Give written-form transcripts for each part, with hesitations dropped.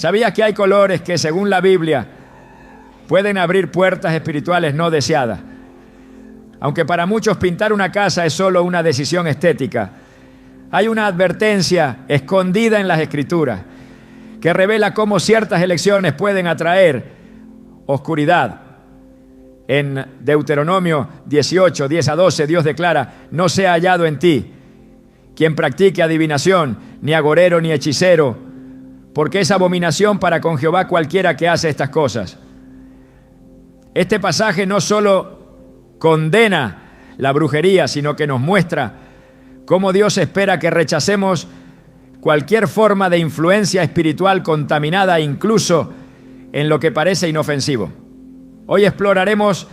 ¿Sabías que hay colores que, según la Biblia, pueden abrir puertas espirituales no deseadas? Aunque para muchos pintar una casa es solo una decisión estética, hay una advertencia escondida en las Escrituras que revela cómo ciertas elecciones pueden atraer oscuridad. En Deuteronomio 18, 10 a 12, Dios declara: no sea hallado en ti quien practique adivinación, ni agorero, ni hechicero, porque es abominación para con Jehová cualquiera que hace estas cosas. Este pasaje no solo condena la brujería, sino que nos muestra cómo Dios espera que rechacemos cualquier forma de influencia espiritual contaminada, incluso en lo que parece inofensivo. Hoy exploraremos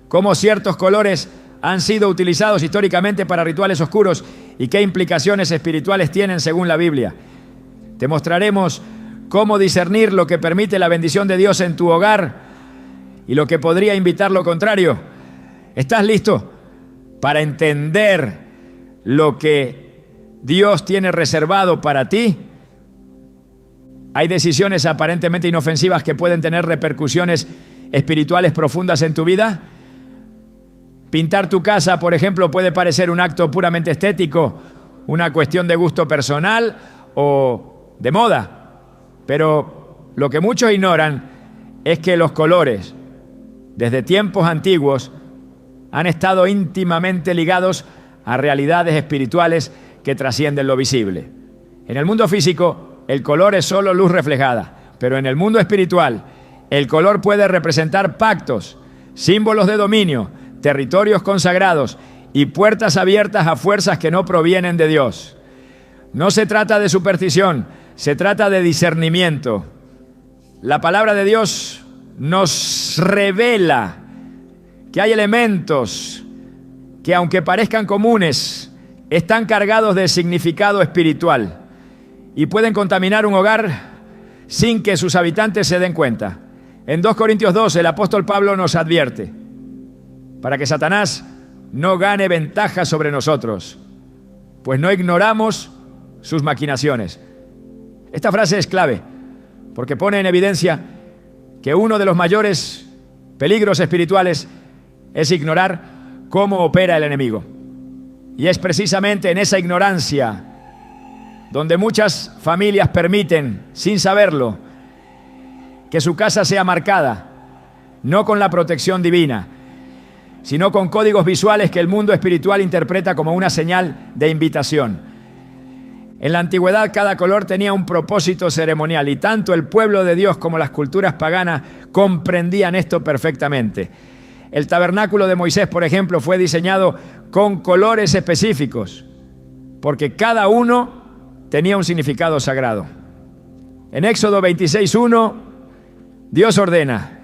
cómo ciertos colores han sido utilizados históricamente para rituales oscuros y qué implicaciones espirituales tienen según la Biblia. Te mostraremos cómo discernir lo que permite la bendición de Dios en tu hogar y lo que podría invitar lo contrario. ¿Estás listo para entender lo que Dios tiene reservado para ti? Hay decisiones aparentemente inofensivas que pueden tener repercusiones espirituales profundas en tu vida. Pintar tu casa, por ejemplo, puede parecer un acto puramente estético, una cuestión de gusto personal o de moda. Pero lo que muchos ignoran es que los colores, desde tiempos antiguos, han estado íntimamente ligados a realidades espirituales que trascienden lo visible. En el mundo físico, el color es solo luz reflejada, pero en el mundo espiritual, el color puede representar pactos, símbolos de dominio, territorios consagrados y puertas abiertas a fuerzas que no provienen de Dios. No se trata de superstición, se trata de discernimiento. La palabra de Dios nos revela que hay elementos que, aunque parezcan comunes, están cargados de significado espiritual y pueden contaminar un hogar sin que sus habitantes se den cuenta. En 2 Corintios 12, el apóstol Pablo nos advierte: para que Satanás no gane ventaja sobre nosotros, pues no ignoramos sus maquinaciones. Esta frase es clave, porque pone en evidencia que uno de los mayores peligros espirituales es ignorar cómo opera el enemigo. Y es precisamente en esa ignorancia donde muchas familias permiten, sin saberlo, que su casa sea marcada, no con la protección divina, sino con códigos visuales que el mundo espiritual interpreta como una señal de invitación. En la antigüedad, cada color tenía un propósito ceremonial y tanto el pueblo de Dios como las culturas paganas comprendían esto perfectamente. El tabernáculo de Moisés, por ejemplo, fue diseñado con colores específicos, porque cada uno tenía un significado sagrado. En Éxodo 26:1, Dios ordena: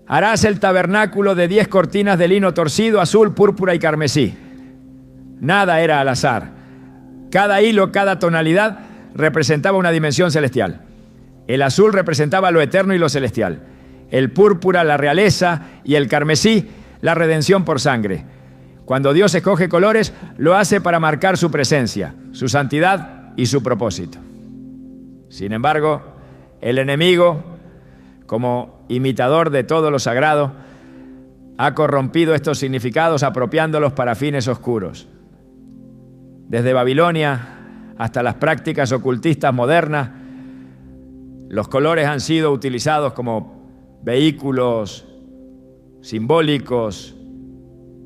harás el tabernáculo de 10 cortinas de lino torcido, azul, púrpura y carmesí. Nada era al azar. Cada hilo, cada tonalidad representaba una dimensión celestial. El azul representaba lo eterno y lo celestial. El púrpura, la realeza, y el carmesí, la redención por sangre. Cuando Dios escoge colores, lo hace para marcar su presencia, su santidad y su propósito. Sin embargo, el enemigo, como imitador de todo lo sagrado, ha corrompido estos significados apropiándolos para fines oscuros. Desde Babilonia hasta las prácticas ocultistas modernas, los colores han sido utilizados como vehículos simbólicos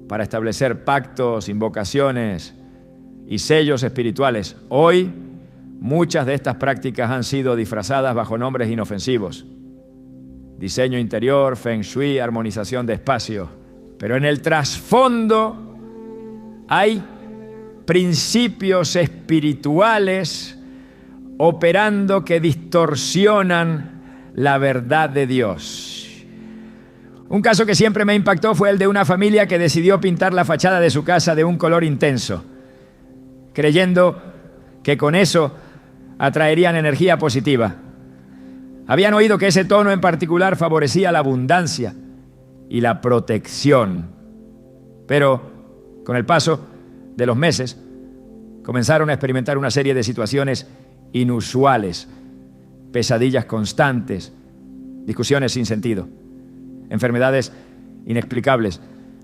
para establecer pactos, invocaciones y sellos espirituales. Hoy, muchas de estas prácticas han sido disfrazadas bajo nombres inofensivos: diseño interior, feng shui, armonización de espacio. Pero en el trasfondo hay principios espirituales operando que distorsionan la verdad de Dios. Un caso que siempre me impactó fue el de una familia que decidió pintar la fachada de su casa de un color intenso, creyendo que con eso atraerían energía positiva. Habían oído que ese tono en particular favorecía la abundancia y la protección. Pero con el paso de los meses, comenzaron a experimentar una serie de situaciones inusuales pesadillas constantes, discusiones sin sentido, enfermedades inexplicables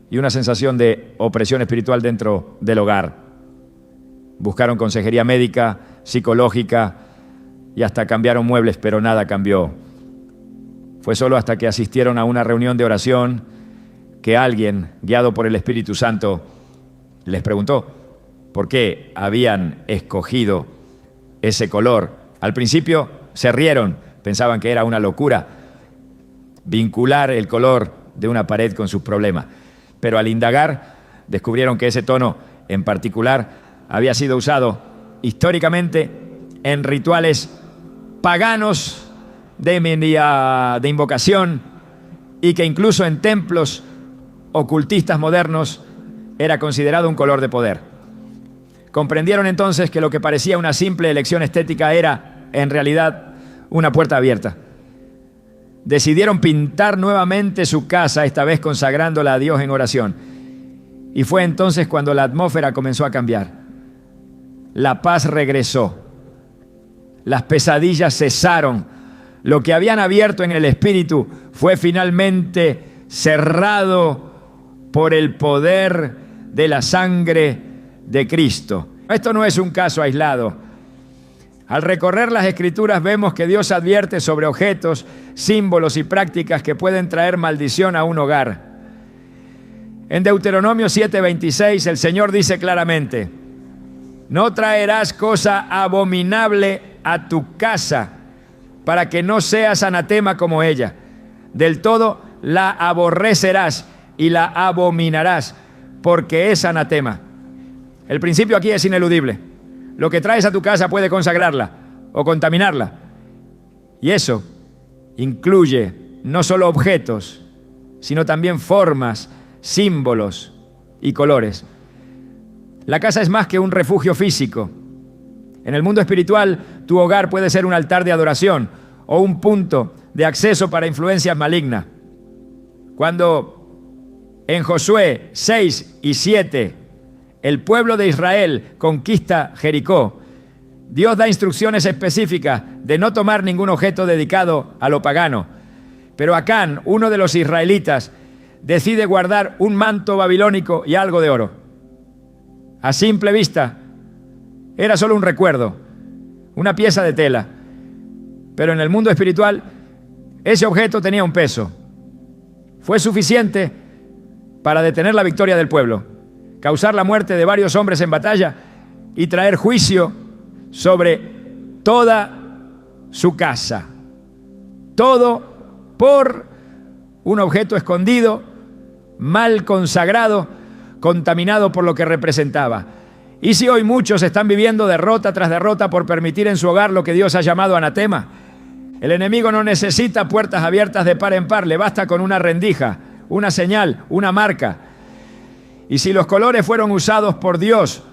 y una sensación de opresión espiritual dentro del hogar. Buscaron consejería médica, psicológica y hasta cambiaron muebles, pero nada cambió. Fue solo hasta que asistieron a una reunión de oración que alguien, guiado por el Espíritu Santo, les preguntó por qué habían escogido ese color. Al principio se rieron, pensaban que era una locura vincular el color de una pared con sus problemas. Pero al indagar, descubrieron que ese tono en particular había sido usado históricamente en rituales paganos de invocación y que incluso en templos ocultistas modernos era considerado un color de poder. Comprendieron entonces que lo que parecía una simple elección estética era, en realidad, una puerta abierta. Decidieron pintar nuevamente su casa, esta vez consagrándola a Dios en oración. Y fue entonces cuando la atmósfera comenzó a cambiar. La paz regresó. Las pesadillas cesaron. Lo que habían abierto en el espíritu fue finalmente cerrado por el poder de la sangre de Cristo. Esto no es un caso aislado. Al recorrer las Escrituras vemos que Dios advierte sobre objetos, símbolos y prácticas que pueden traer maldición a un hogar. En Deuteronomio 7:26 el Señor dice claramente: no traerás cosa abominable a tu casa, para que no seas anatema como ella. Del todo la aborrecerás y la abominarás, porque es anatema. El principio aquí es ineludible. Lo que traes a tu casa puede consagrarla o contaminarla. Y eso incluye no solo objetos, sino también formas, símbolos y colores. La casa es más que un refugio físico. En el mundo espiritual, tu hogar puede ser un altar de adoración o un punto de acceso para influencias malignas. Cuando en Josué 6 y 7 el pueblo de Israel conquista Jericó, Dios da instrucciones específicas de no tomar ningún objeto dedicado a lo pagano. Pero Acán, uno de los israelitas, decide guardar un manto babilónico y algo de oro. A simple vista, era solo un recuerdo, una pieza de tela. Pero en el mundo espiritual, ese objeto tenía un peso. Fue suficiente para detener la victoria del pueblo, causar la muerte de varios hombres en batalla y traer juicio sobre toda su casa. Todo por un objeto escondido, mal consagrado, contaminado por lo que representaba. Y si hoy muchos están viviendo derrota tras derrota por permitir en su hogar lo que Dios ha llamado anatema, el enemigo no necesita puertas abiertas de par en par, le basta con una rendija, una señal, una marca. Y si los colores fueron usados por Dios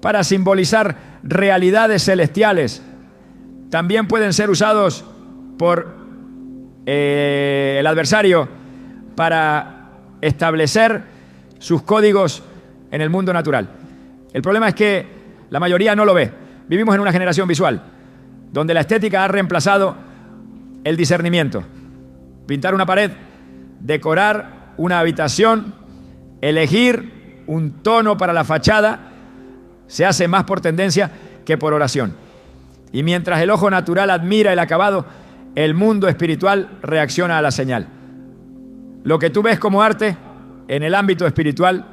para simbolizar realidades celestiales, también pueden ser usados por el adversario para establecer sus códigos en el mundo natural. El problema es que la mayoría no lo ve. Vivimos en una generación visual, donde la estética ha reemplazado el discernimiento. Pintar una pared, decorar una habitación, elegir un tono para la fachada, se hace más por tendencia que por oración. Y mientras el ojo natural admira el acabado, el mundo espiritual reacciona a la señal. Lo que tú ves como arte, en el ámbito espiritual,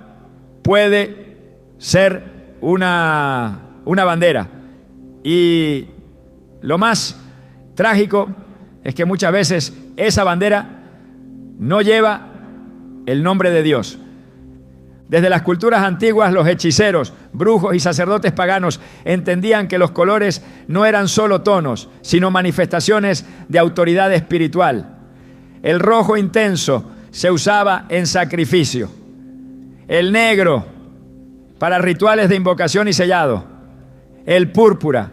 puede ser una bandera. Y lo más trágico es que muchas veces esa bandera no lleva el nombre de Dios. Desde las culturas antiguas, los hechiceros, brujos y sacerdotes paganos entendían que los colores no eran solo tonos, sino manifestaciones de autoridad espiritual. El rojo intenso se usaba en sacrificio. El negro para rituales de invocación y sellado. El púrpura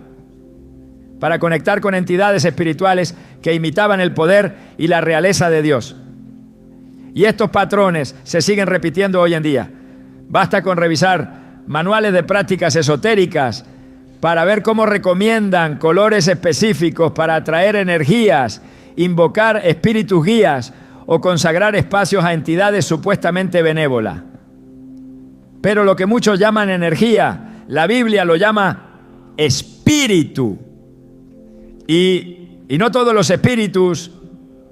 para conectar con entidades espirituales que imitaban el poder y la realeza de Dios. Y estos patrones se siguen repitiendo hoy en día. Basta con revisar manuales de prácticas esotéricas para ver cómo recomiendan colores específicos para atraer energías, invocar espíritus guías o consagrar espacios a entidades supuestamente benévolas. Pero lo que muchos llaman energía, la Biblia lo llama espíritu. Y no todos los espíritus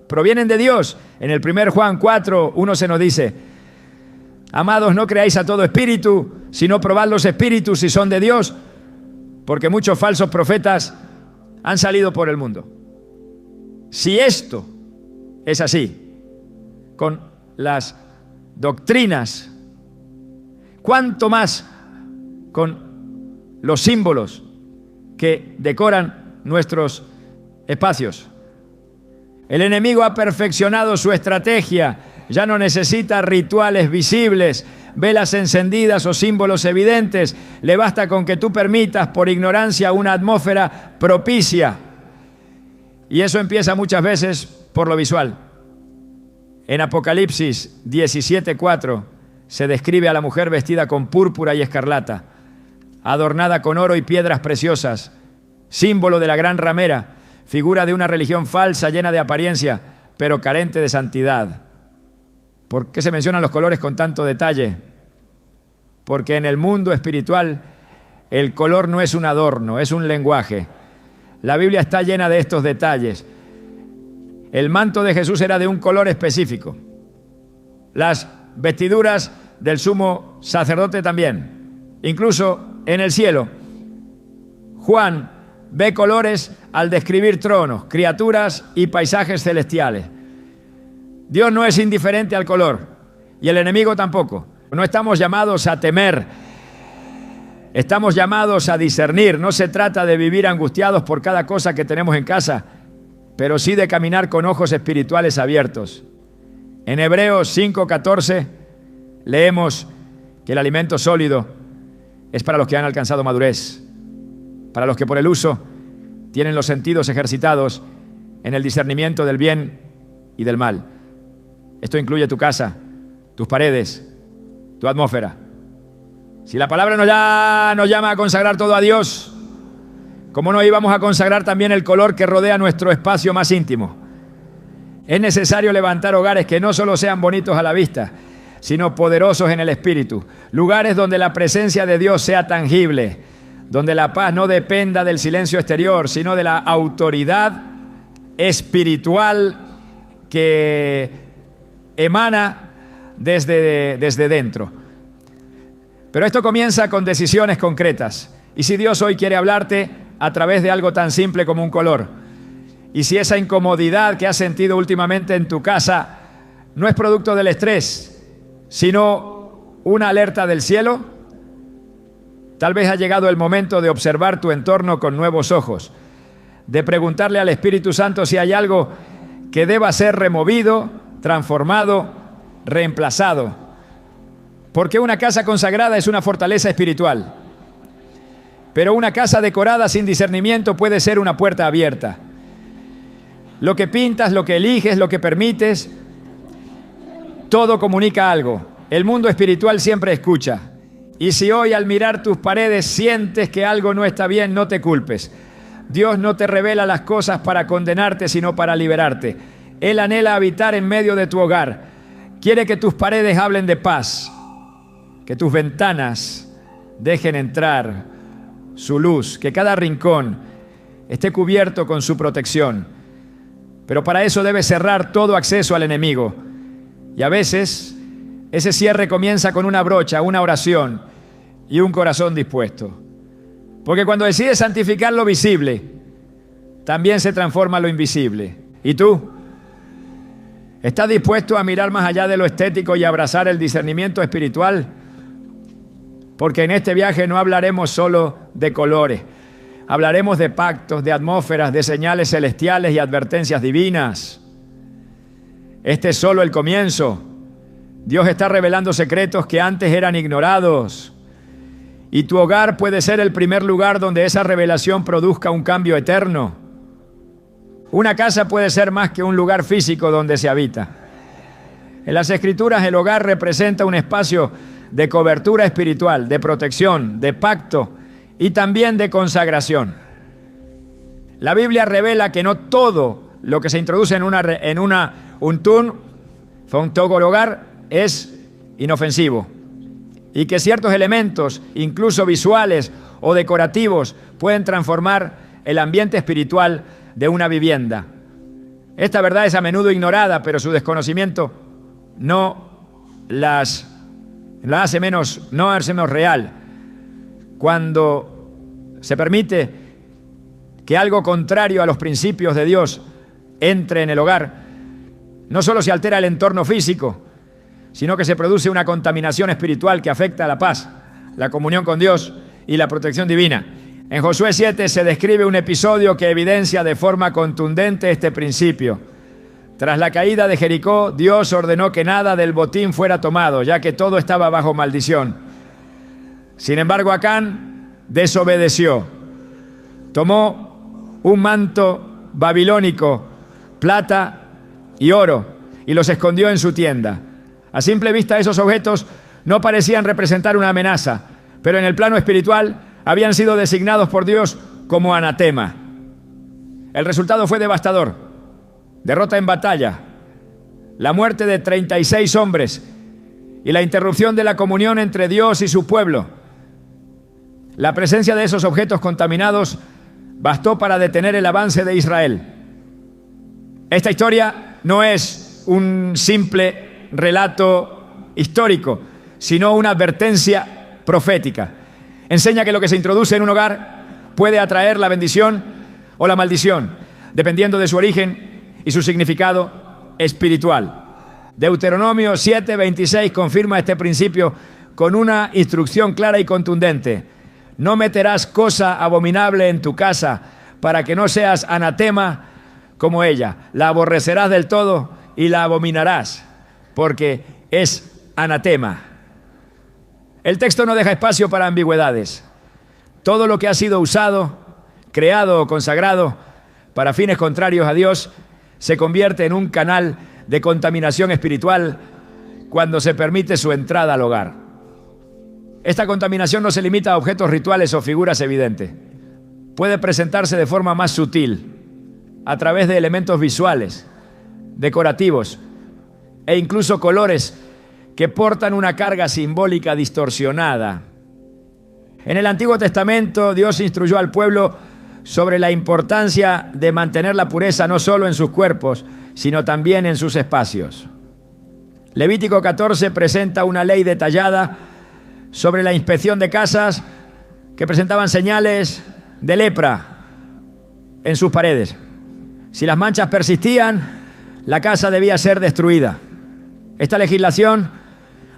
provienen de Dios. En el 1 Juan 4:1 se nos dice: amados, no creáis a todo espíritu, sino probad los espíritus si son de Dios, porque muchos falsos profetas han salido por el mundo. Si esto es así, con las doctrinas, ¿cuánto más con los símbolos que decoran nuestros espacios? El enemigo ha perfeccionado su estrategia. Ya no necesita rituales visibles, velas encendidas o símbolos evidentes. Le basta con que tú permitas por ignorancia una atmósfera propicia. Y eso empieza muchas veces por lo visual. En Apocalipsis 17:4 se describe a la mujer vestida con púrpura y escarlata, adornada con oro y piedras preciosas, símbolo de la gran ramera, figura de una religión falsa llena de apariencia, pero carente de santidad. ¿Por qué se mencionan los colores con tanto detalle? Porque en el mundo espiritual el color no es un adorno, es un lenguaje. La Biblia está llena de estos detalles. El manto de Jesús era de un color específico. Las vestiduras del sumo sacerdote también. Incluso en el cielo, Juan ve colores al describir tronos, criaturas y paisajes celestiales. Dios no es indiferente al color, y el enemigo tampoco. No estamos llamados a temer, estamos llamados a discernir. No se trata de vivir angustiados por cada cosa que tenemos en casa, pero sí de caminar con ojos espirituales abiertos. En Hebreos 5:14 leemos que el alimento sólido es para los que han alcanzado madurez, para los que por el uso tienen los sentidos ejercitados en el discernimiento del bien y del mal. Esto incluye tu casa, tus paredes, tu atmósfera. Si la palabra nos llama a consagrar todo a Dios, ¿cómo no íbamos a consagrar también el color que rodea nuestro espacio más íntimo? Es necesario levantar hogares que no solo sean bonitos a la vista, sino poderosos en el espíritu. Lugares donde la presencia de Dios sea tangible, donde la paz no dependa del silencio exterior, sino de la autoridad espiritual que emana desde dentro. Pero esto comienza con decisiones concretas. Y si Dios hoy quiere hablarte a través de algo tan simple como un color, y si esa incomodidad que has sentido últimamente en tu casa no es producto del estrés, sino una alerta del cielo, tal vez ha llegado el momento de observar tu entorno con nuevos ojos, de preguntarle al Espíritu Santo si hay algo que deba ser removido, transformado, reemplazado. Porque una casa consagrada es una fortaleza espiritual, pero una casa decorada sin discernimiento puede ser una puerta abierta. Lo que pintas, lo que eliges, lo que permites, todo comunica algo. El mundo espiritual siempre escucha. Y si hoy al mirar tus paredes sientes que algo no está bien, no te culpes. Dios no te revela las cosas para condenarte, sino para liberarte. Él anhela habitar en medio de tu hogar. Quiere que tus paredes hablen de paz, que tus ventanas dejen entrar su luz, que cada rincón esté cubierto con su protección. Pero para eso debes cerrar todo acceso al enemigo. Y a veces ese cierre comienza con una brocha, una oración y un corazón dispuesto. Porque cuando decides santificar lo visible, también se transforma lo invisible. ¿Y tú? ¿Estás dispuesto a mirar más allá de lo estético y abrazar el discernimiento espiritual? Porque en este viaje no hablaremos solo de colores. Hablaremos de pactos, de atmósferas, de señales celestiales y advertencias divinas. Este es solo el comienzo. Dios está revelando secretos que antes eran ignorados. Y tu hogar puede ser el primer lugar donde esa revelación produzca un cambio eterno. Una casa puede ser más que un lugar físico donde se habita. En las Escrituras, el hogar representa un espacio de cobertura espiritual, de protección, de pacto y también de consagración. La Biblia revela que no todo lo que se introduce en un tun, hogar, es inofensivo, y que ciertos elementos, incluso visuales o decorativos, pueden transformar el ambiente espiritual de una vivienda. Esta verdad es a menudo ignorada, pero su desconocimiento no hace menos real. Cuando se permite que algo contrario a los principios de Dios entre en el hogar, no solo se altera el entorno físico, sino que se produce una contaminación espiritual que afecta a la paz, la comunión con Dios y la protección divina. En Josué 7 se describe un episodio que evidencia de forma contundente este principio. Tras la caída de Jericó, Dios ordenó que nada del botín fuera tomado, ya que todo estaba bajo maldición. Sin embargo, Acán desobedeció. Tomó un manto babilónico, plata y oro, y los escondió en su tienda. A simple vista, esos objetos no parecían representar una amenaza, pero en el plano espiritual habían sido designados por Dios como anatema. El resultado fue devastador: derrota en batalla, la muerte de 36 hombres y la interrupción de la comunión entre Dios y su pueblo. La presencia de esos objetos contaminados bastó para detener el avance de Israel. Esta historia no es un simple relato histórico, sino una advertencia profética. Enseña que lo que se introduce en un hogar puede atraer la bendición o la maldición, dependiendo de su origen y su significado espiritual. Deuteronomio 7:26 confirma este principio con una instrucción clara y contundente: no meterás cosa abominable en tu casa, para que no seas anatema como ella. La aborrecerás del todo y la abominarás, porque es anatema. El texto no deja espacio para ambigüedades. Todo lo que ha sido usado, creado o consagrado para fines contrarios a Dios se convierte en un canal de contaminación espiritual cuando se permite su entrada al hogar. Esta contaminación no se limita a objetos rituales o figuras evidentes. Puede presentarse de forma más sutil, a través de elementos visuales, decorativos e incluso colores que portan una carga simbólica distorsionada. En el Antiguo Testamento, Dios instruyó al pueblo sobre la importancia de mantener la pureza no solo en sus cuerpos, sino también en sus espacios. Levítico 14 presenta una ley detallada sobre la inspección de casas que presentaban señales de lepra en sus paredes. Si las manchas persistían, la casa debía ser destruida. Esta legislación,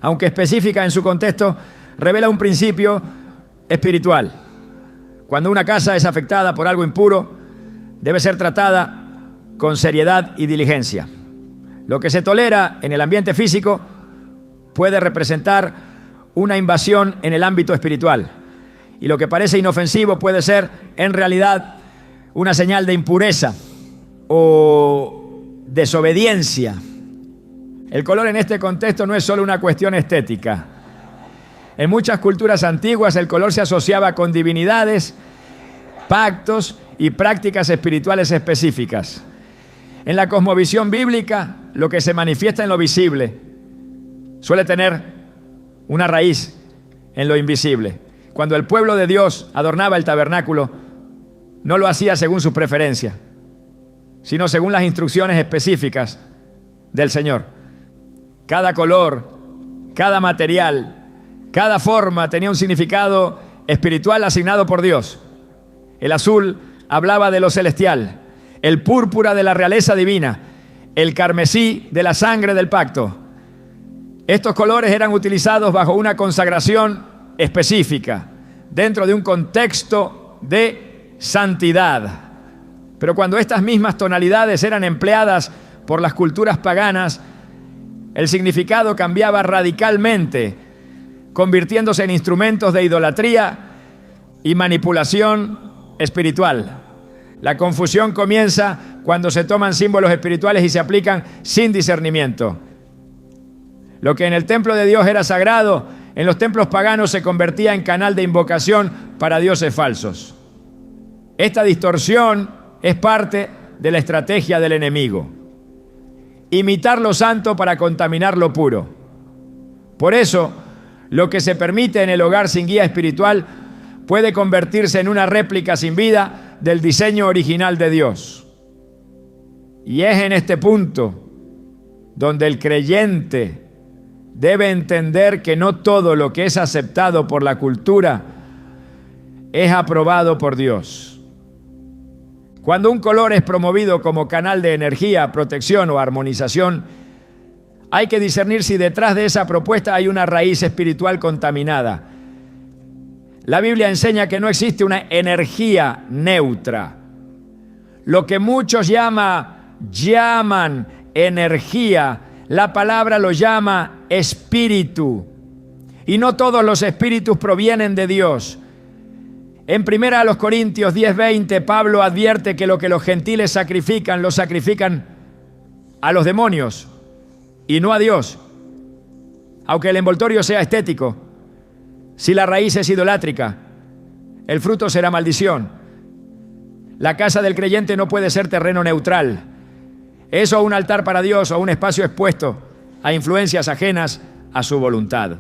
aunque específica en su contexto, revela un principio espiritual. Cuando una casa es afectada por algo impuro, debe ser tratada con seriedad y diligencia. Lo que se tolera en el ambiente físico puede representar una invasión en el ámbito espiritual, y lo que parece inofensivo puede ser, en realidad, una señal de impureza o desobediencia. El color en este contexto no es solo una cuestión estética. En muchas culturas antiguas el color se asociaba con divinidades, pactos y prácticas espirituales específicas. En la cosmovisión bíblica, lo que se manifiesta en lo visible suele tener una raíz en lo invisible. Cuando el pueblo de Dios adornaba el tabernáculo, no lo hacía según su preferencia, sino según las instrucciones específicas del Señor. Cada color, cada material, cada forma tenía un significado espiritual asignado por Dios. El azul hablaba de lo celestial, el púrpura de la realeza divina, el carmesí de la sangre del pacto. Estos colores eran utilizados bajo una consagración específica, dentro de un contexto de santidad. Pero cuando estas mismas tonalidades eran empleadas por las culturas paganas, el significado cambiaba radicalmente, convirtiéndose en instrumentos de idolatría y manipulación espiritual. La confusión comienza cuando se toman símbolos espirituales y se aplican sin discernimiento. Lo que en el templo de Dios era sagrado, en los templos paganos se convertía en canal de invocación para dioses falsos. Esta distorsión es parte de la estrategia del enemigo. Imitar lo santo para contaminar lo puro. Por eso, lo que se permite en el hogar sin guía espiritual puede convertirse en una réplica sin vida del diseño original de Dios. Y es en este punto donde el creyente debe entender que no todo lo que es aceptado por la cultura es aprobado por Dios. Cuando un color es promovido como canal de energía, protección o armonización, hay que discernir si detrás de esa propuesta hay una raíz espiritual contaminada. La Biblia enseña que no existe una energía neutra. Lo que muchos llaman energía, la palabra lo llama espíritu. Y no todos los espíritus provienen de Dios. En 1 Corintios 10:20, Pablo advierte que lo que los gentiles sacrifican, lo sacrifican a los demonios y no a Dios. Aunque el envoltorio sea estético, si la raíz es idolátrica, el fruto será maldición. La casa del creyente no puede ser terreno neutral. Es o un altar para Dios o un espacio expuesto a influencias ajenas a su voluntad.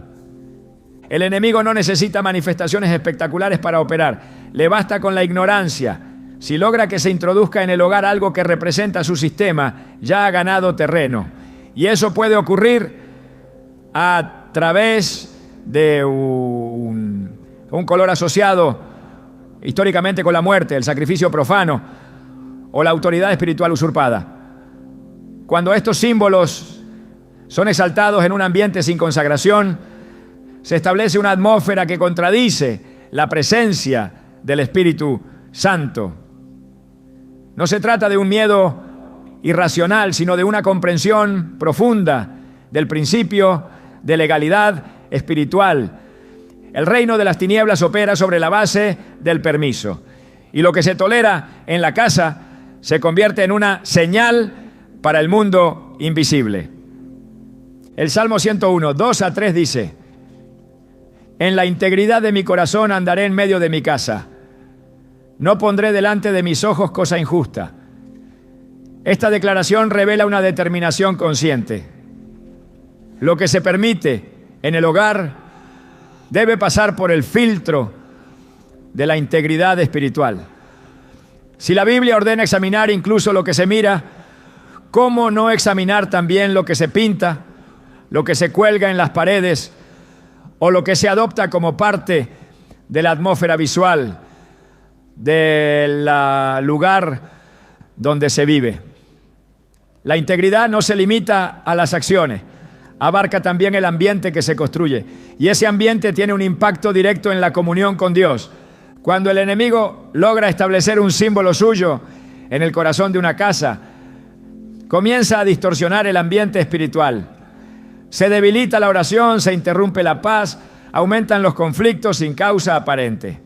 El enemigo no necesita manifestaciones espectaculares para operar. Le basta con la ignorancia. Si logra que se introduzca en el hogar algo que representa su sistema, ya ha ganado terreno. Y eso puede ocurrir a través de un color asociado históricamente con la muerte, el sacrificio profano o la autoridad espiritual usurpada. Cuando estos símbolos son exaltados en un ambiente sin consagración, se establece una atmósfera que contradice la presencia del Espíritu Santo. No se trata de un miedo irracional, sino de una comprensión profunda del principio de legalidad espiritual. El reino de las tinieblas opera sobre la base del permiso. Y lo que se tolera en la casa se convierte en una señal para el mundo invisible. El Salmo 101, 2-3 dice: en la integridad de mi corazón andaré en medio de mi casa. No pondré delante de mis ojos cosa injusta. Esta declaración revela una determinación consciente. Lo que se permite en el hogar debe pasar por el filtro de la integridad espiritual. Si la Biblia ordena examinar incluso lo que se mira, ¿cómo no examinar también lo que se pinta, lo que se cuelga en las paredes o lo que se adopta como parte de la atmósfera visual del lugar donde se vive? La integridad no se limita a las acciones, abarca también el ambiente que se construye. Y ese ambiente tiene un impacto directo en la comunión con Dios. Cuando el enemigo logra establecer un símbolo suyo en el corazón de una casa, comienza a distorsionar el ambiente espiritual. Se debilita la oración, se interrumpe la paz, aumentan los conflictos sin causa aparente.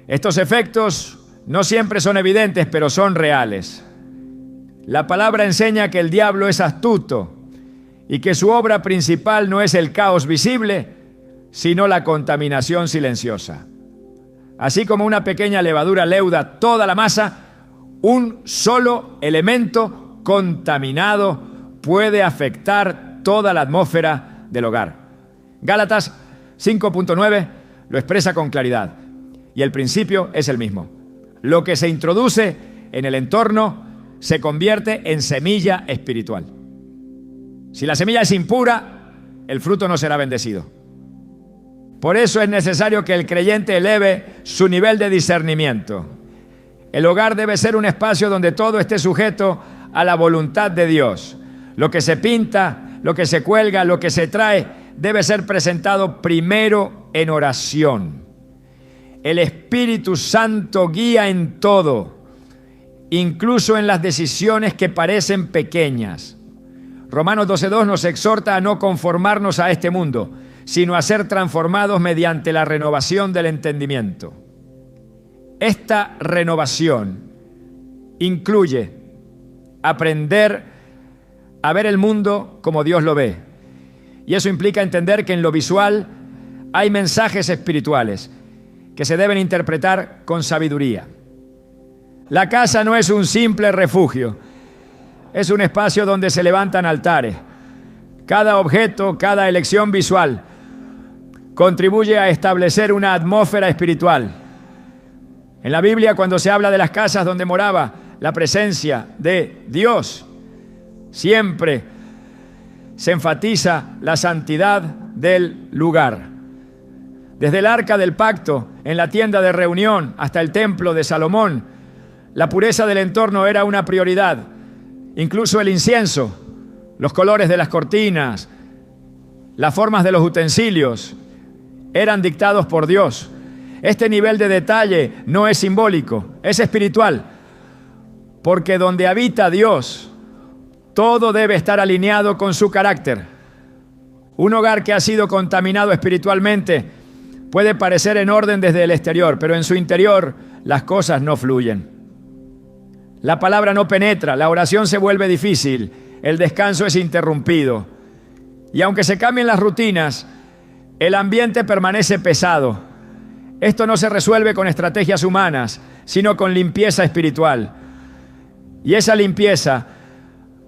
Estos efectos no siempre son evidentes, pero son reales. La palabra enseña que el diablo es astuto y que su obra principal no es el caos visible, sino la contaminación silenciosa. Así como una pequeña levadura leuda toda la masa, un solo elemento contaminado puede afectar toda la atmósfera del hogar. Gálatas 5.9 lo expresa con claridad y el principio es el mismo. Lo que se introduce en el entorno se convierte en semilla espiritual. Si la semilla es impura, el fruto no será bendecido. Por eso es necesario que el creyente eleve su nivel de discernimiento. El hogar debe ser un espacio donde todo esté sujeto a la voluntad de Dios. Lo que se pinta, lo que se cuelga, lo que se trae, debe ser presentado primero en oración. El Espíritu Santo guía en todo, incluso en las decisiones que parecen pequeñas. Romanos 12:2 nos exhorta a no conformarnos a este mundo, sino a ser transformados mediante la renovación del entendimiento. Esta renovación incluye aprender a ver el mundo como Dios lo ve Y eso implica entender que en lo visual hay mensajes espirituales que se deben interpretar con sabiduría. La casa no es un simple refugio, es un espacio donde se levantan altares. Cada objeto, cada elección visual contribuye a establecer una atmósfera espiritual. En la Biblia, cuando se habla de las casas donde moraba la presencia de Dios, siempre se enfatiza la santidad del lugar. Desde el arca del pacto, en la tienda de reunión, hasta el templo de Salomón, la pureza del entorno era una prioridad. Incluso el incienso, los colores de las cortinas, las formas de los utensilios, eran dictados por Dios. Este nivel de detalle no es simbólico, es espiritual. Porque donde habita Dios, todo debe estar alineado con su carácter. Un hogar que ha sido contaminado espiritualmente puede parecer en orden desde el exterior, pero en su interior las cosas no fluyen. La palabra no penetra, la oración se vuelve difícil, el descanso es interrumpido. Y aunque se cambien las rutinas, el ambiente permanece pesado. Esto no se resuelve con estrategias humanas, sino con limpieza espiritual. Y esa limpieza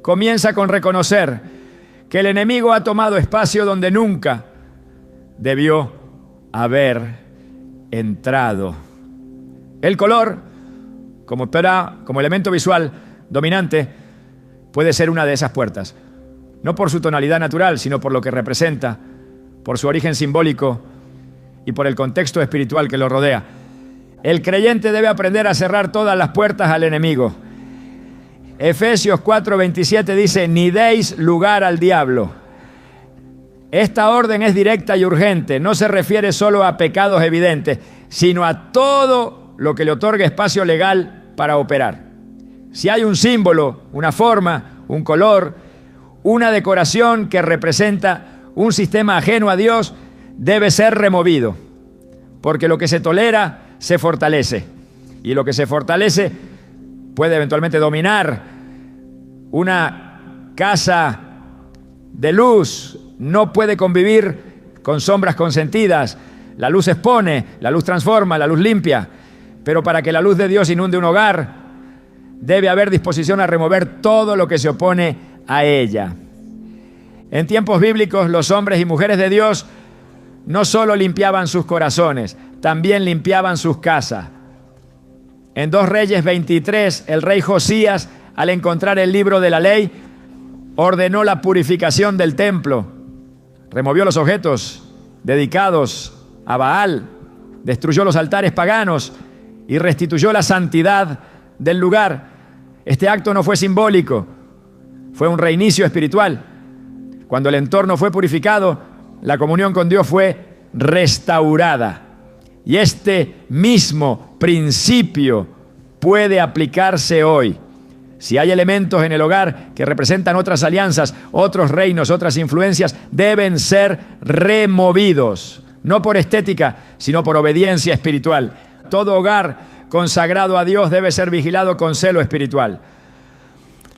comienza con reconocer que el enemigo ha tomado espacio donde nunca debió haber entrado. El color, como elemento visual dominante, puede ser una de esas puertas. No por su tonalidad natural, sino por lo que representa, por su origen simbólico y por el contexto espiritual que lo rodea. El creyente debe aprender a cerrar todas las puertas al enemigo. Efesios 4:27 dice: ni deis lugar al diablo. Esta orden es directa y urgente, no se refiere solo a pecados evidentes, sino a todo lo que le otorgue espacio legal para operar. Si hay un símbolo, una forma, un color, una decoración que representa un sistema ajeno a Dios, debe ser removido, porque lo que se tolera se fortalece, y lo que se fortalece puede eventualmente dominar. Una casa de luz no puede convivir con sombras consentidas. La luz expone, la luz transforma, la luz limpia, pero para que la luz de Dios inunde un hogar, debe haber disposición a remover todo lo que se opone a ella. En tiempos bíblicos, los hombres y mujeres de Dios no solo limpiaban sus corazones, también limpiaban sus casas. En 2 Reyes 23, el rey Josías, al encontrar el libro de la ley, ordenó la purificación del templo. Removió los objetos dedicados a Baal, destruyó los altares paganos y restituyó la santidad del lugar. Este acto no fue simbólico, fue un reinicio espiritual. Cuando el entorno fue purificado, la comunión con Dios fue restaurada. Y este mismo principio puede aplicarse hoy. Si hay elementos en el hogar que representan otras alianzas, otros reinos, otras influencias, deben ser removidos. No por estética, sino por obediencia espiritual. Todo hogar consagrado a Dios debe ser vigilado con celo espiritual.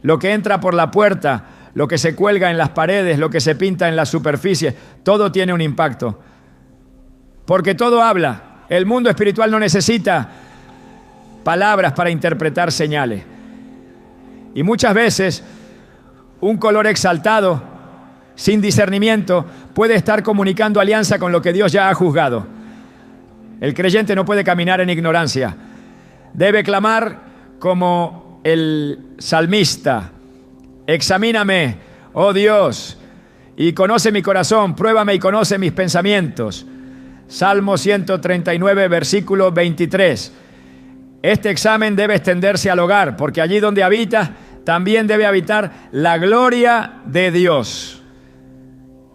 Lo que entra por la puerta, lo que se cuelga en las paredes, lo que se pinta en las superficies, todo tiene un impacto. Porque todo habla. El mundo espiritual no necesita palabras para interpretar señales. Y muchas veces un color exaltado, sin discernimiento, puede estar comunicando alianza con lo que Dios ya ha juzgado. El creyente no puede caminar en ignorancia. Debe clamar como el salmista: examíname, oh Dios, y conoce mi corazón, pruébame y conoce mis pensamientos. Salmo 139, versículo 23. Este examen debe extenderse al hogar, porque allí donde habita, también debe habitar la gloria de Dios.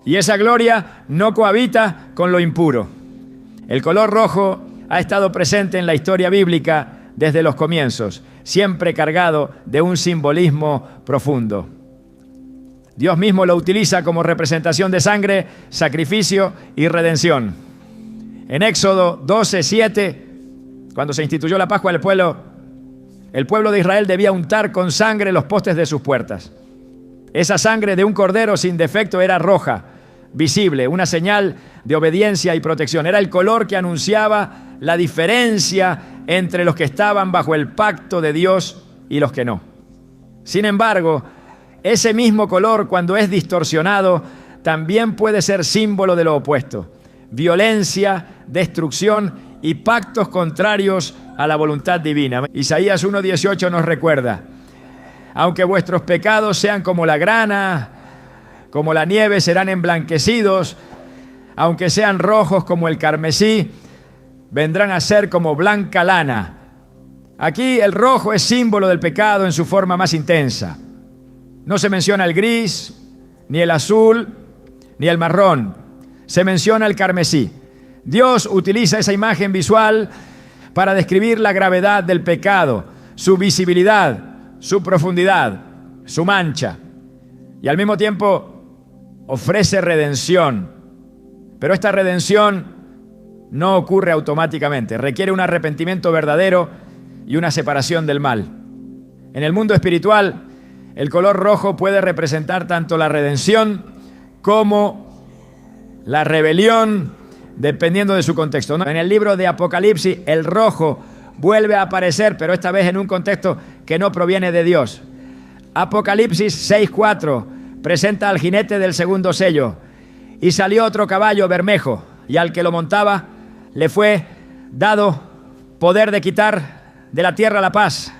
Y esa gloria no cohabita con lo impuro. El color rojo ha estado presente en la historia bíblica desde los comienzos, siempre cargado de un simbolismo profundo. Dios mismo lo utiliza como representación de sangre, sacrificio y redención. En Éxodo 12:7, cuando se instituyó la Pascua del pueblo, el pueblo de Israel debía untar con sangre los postes de sus puertas. Esa sangre de un cordero sin defecto era roja, visible, una señal de obediencia y protección. Era el color que anunciaba la diferencia entre los que estaban bajo el pacto de Dios y los que no. Sin embargo, ese mismo color, cuando es distorsionado, también puede ser símbolo de lo opuesto: violencia, destrucción y pactos contrarios a la voluntad divina. Isaías 1:18 nos recuerda: aunque vuestros pecados sean como la grana, como la nieve, serán emblanquecidos; aunque sean rojos como el carmesí, vendrán a ser como blanca lana. Aquí el rojo es símbolo del pecado en su forma más intensa. No se menciona el gris, ni el azul, ni el marrón. Se menciona el carmesí. Dios utiliza esa imagen visual para describir la gravedad del pecado, su visibilidad, su profundidad, su mancha. Y al mismo tiempo ofrece redención. Pero esta redención no ocurre automáticamente. Requiere un arrepentimiento verdadero y una separación del mal. En el mundo espiritual, el color rojo puede representar tanto la redención como la rebelión, dependiendo de su contexto. En el libro de Apocalipsis, el rojo vuelve a aparecer, pero esta vez en un contexto que no proviene de Dios. Apocalipsis 6:4 presenta al jinete del segundo sello. Y salió otro caballo bermejo, y al que lo montaba le fue dado poder de quitar de la tierra la paz,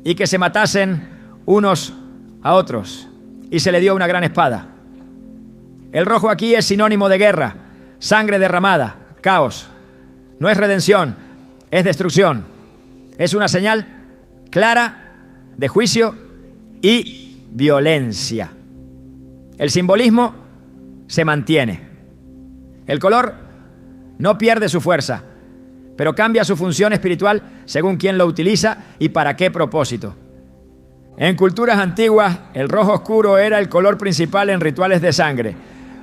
y que se matasen unos a otros, y se le dio una gran espada. El rojo aquí es sinónimo de guerra, sangre derramada, caos. No es redención, es destrucción. Es una señal clara de juicio y violencia. El simbolismo se mantiene. El color no pierde su fuerza, pero cambia su función espiritual según quién lo utiliza y para qué propósito. En culturas antiguas, el rojo oscuro era el color principal en rituales de sangre.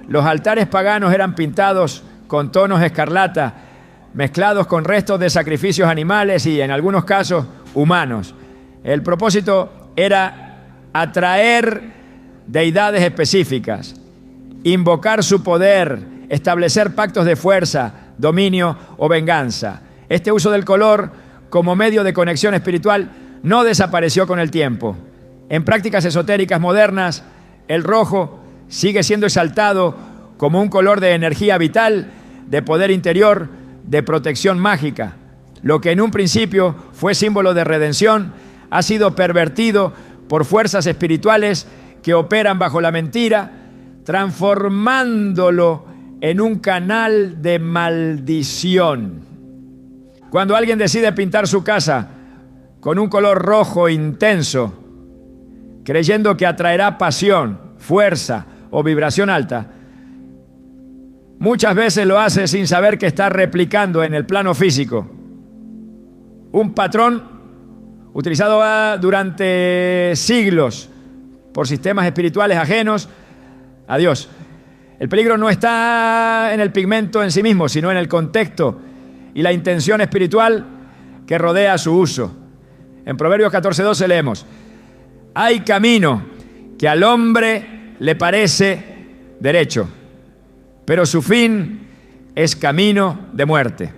Los altares paganos eran pintados con tonos escarlata, mezclados con restos de sacrificios animales y, en algunos casos, humanos. El propósito era atraer deidades específicas, invocar su poder, establecer pactos de fuerza, dominio o venganza. Este uso del color como medio de conexión espiritual no desapareció con el tiempo. En prácticas esotéricas modernas, el rojo sigue siendo exaltado como un color de energía vital, de poder interior, de protección mágica. Lo que en un principio fue símbolo de redención ha sido pervertido por fuerzas espirituales que operan bajo la mentira, transformándolo en un canal de maldición. Cuando alguien decide pintar su casa con un color rojo intenso, creyendo que atraerá pasión, fuerza o vibración alta, muchas veces lo hace sin saber que está replicando en el plano físico un patrón utilizado durante siglos por sistemas espirituales ajenos a Dios. El peligro no está en el pigmento en sí mismo, sino en el contexto y la intención espiritual que rodea su uso. En Proverbios 14:12 leemos: hay camino que al hombre le parece derecho, pero su fin es camino de muerte.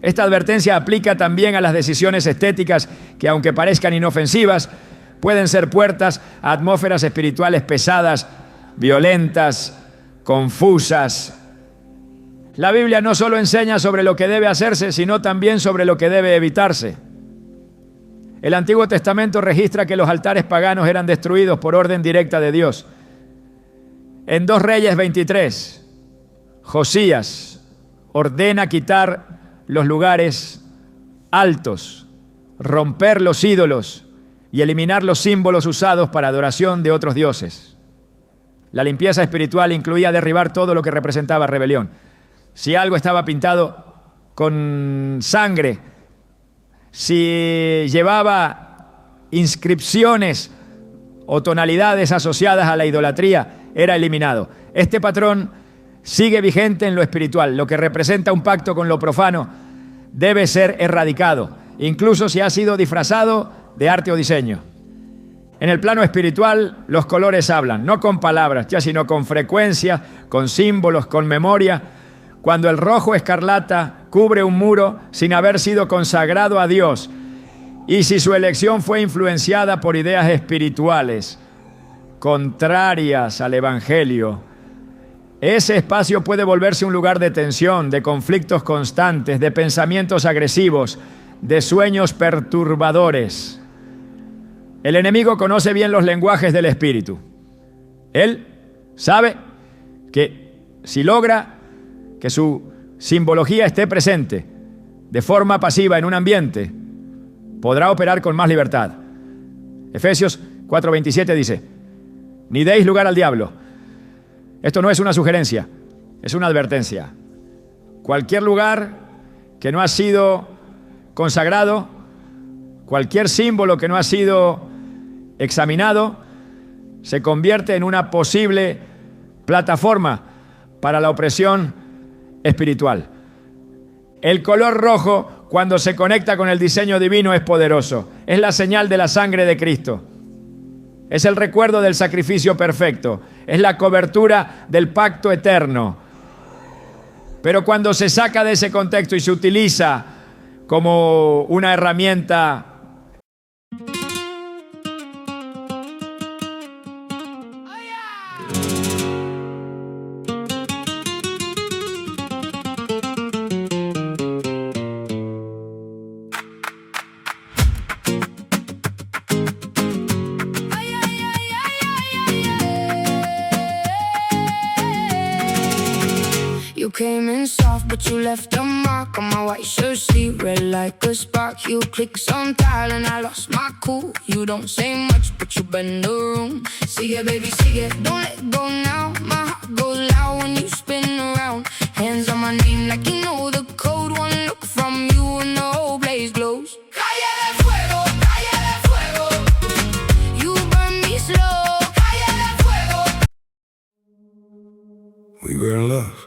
Esta advertencia aplica también a las decisiones estéticas que, aunque parezcan inofensivas, pueden ser puertas a atmósferas espirituales pesadas, violentas, confusas. La Biblia no solo enseña sobre lo que debe hacerse, sino también sobre lo que debe evitarse. El Antiguo Testamento registra que los altares paganos eran destruidos por orden directa de Dios. En 2 Reyes 23, Josías ordena quitar los lugares altos, romper los ídolos y eliminar los símbolos usados para adoración de otros dioses. La limpieza espiritual incluía derribar todo lo que representaba rebelión. Si algo estaba pintado con sangre, si llevaba inscripciones o tonalidades asociadas a la idolatría, era eliminado. Este patrón sigue vigente en lo espiritual. Lo que representa un pacto con lo profano debe ser erradicado, incluso si ha sido disfrazado de arte o diseño. En el plano espiritual, los colores hablan, no con palabras, ya, sino con frecuencia, con símbolos, con memoria. Cuando el rojo escarlata cubre un muro sin haber sido consagrado a Dios, y si su elección fue influenciada por ideas espirituales contrarias al Evangelio, ese espacio puede volverse un lugar de tensión, de conflictos constantes, de pensamientos agresivos, de sueños perturbadores. El enemigo conoce bien los lenguajes del espíritu. Él sabe que si logra que su simbología esté presente de forma pasiva en un ambiente, podrá operar con más libertad. Efesios 4:27 dice: ni deis lugar al diablo. Esto no es una sugerencia, es una advertencia. Cualquier lugar que no ha sido consagrado, cualquier símbolo que no ha sido examinado, se convierte en una posible plataforma para la opresión espiritual. El color rojo, cuando se conecta con el diseño divino, es poderoso. Es la señal de la sangre de Cristo. Es el recuerdo del sacrificio perfecto. Es la cobertura del pacto eterno. Pero cuando se saca de ese contexto y se utiliza como una herramienta You came in soft, but you left a mark on my white shirt sleeve, red like a spark. You click some tile and I lost my cool. You don't say much, but you bend the room. Sigue, baby, sigue, don't let go now. My heart goes loud when you spin around. Hands on my name like you know the code. One look from you and the whole place glows. Calle de fuego, calle de fuego. You burn me slow, calle de fuego. We were in love.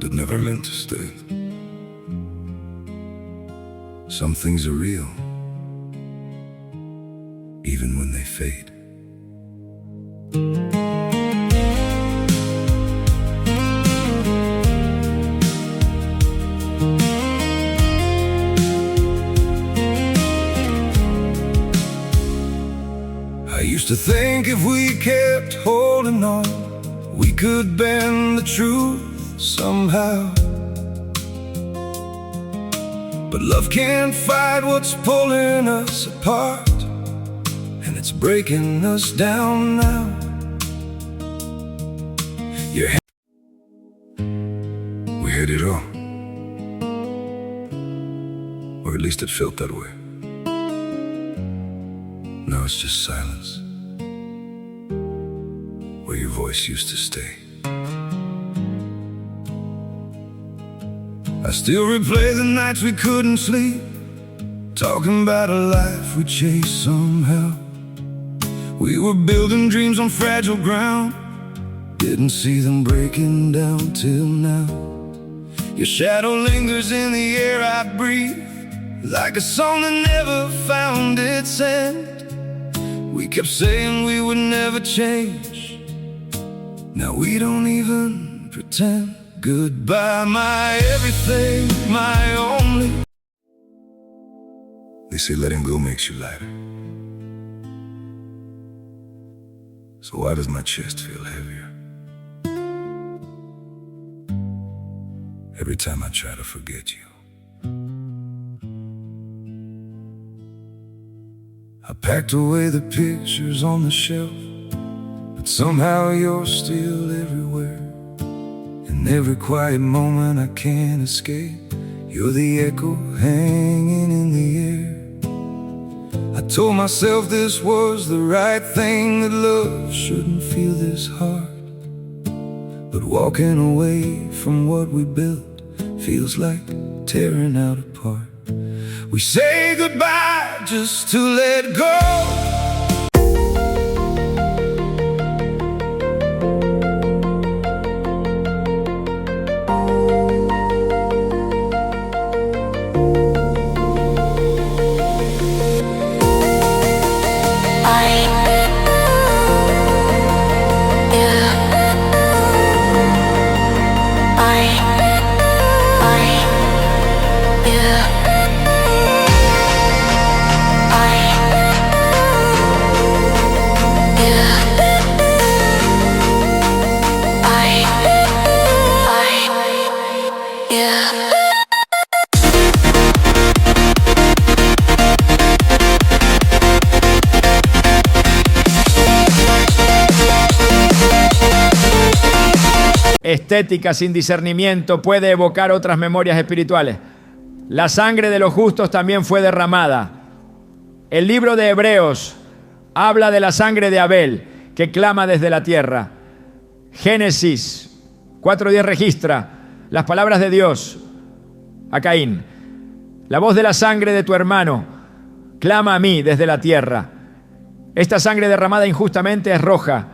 That never meant to stay. Some things are real, even when they fade. I used to think if we kept holding on, we could bend the truth somehow. But love can't fight what's pulling us apart, and it's breaking us down now. Yeah, we had it all, or at least it felt that way. Now it's just silence, where your voice used to stay. I still replay the nights we couldn't sleep, talking about a life we chased somehow. We were building dreams on fragile ground, didn't see them breaking down till now. Your shadow lingers in the air I breathe, like a song that never found its end. We kept saying we would never change, now we don't even pretend. Goodbye, my everything, my only. They say letting go makes you lighter. So why does my chest feel heavier every time I try to forget you? I packed away the pictures on the shelf, but somehow you're still everywhere. In every quiet moment I can't escape, you're the echo hanging in the air. I told myself this was the right thing, that love shouldn't feel this hard. But walking away from what we built feels like tearing out apart. We say goodbye just to let go. estética, sin discernimiento, puede evocar otras memorias espirituales. La sangre de los justos también fue derramada. El libro de Hebreos habla de la sangre de Abel, que clama desde la tierra. Génesis 4:10 registra las palabras de Dios a Caín. La voz de la sangre de tu hermano clama a mí desde la tierra. Esta sangre derramada injustamente es roja,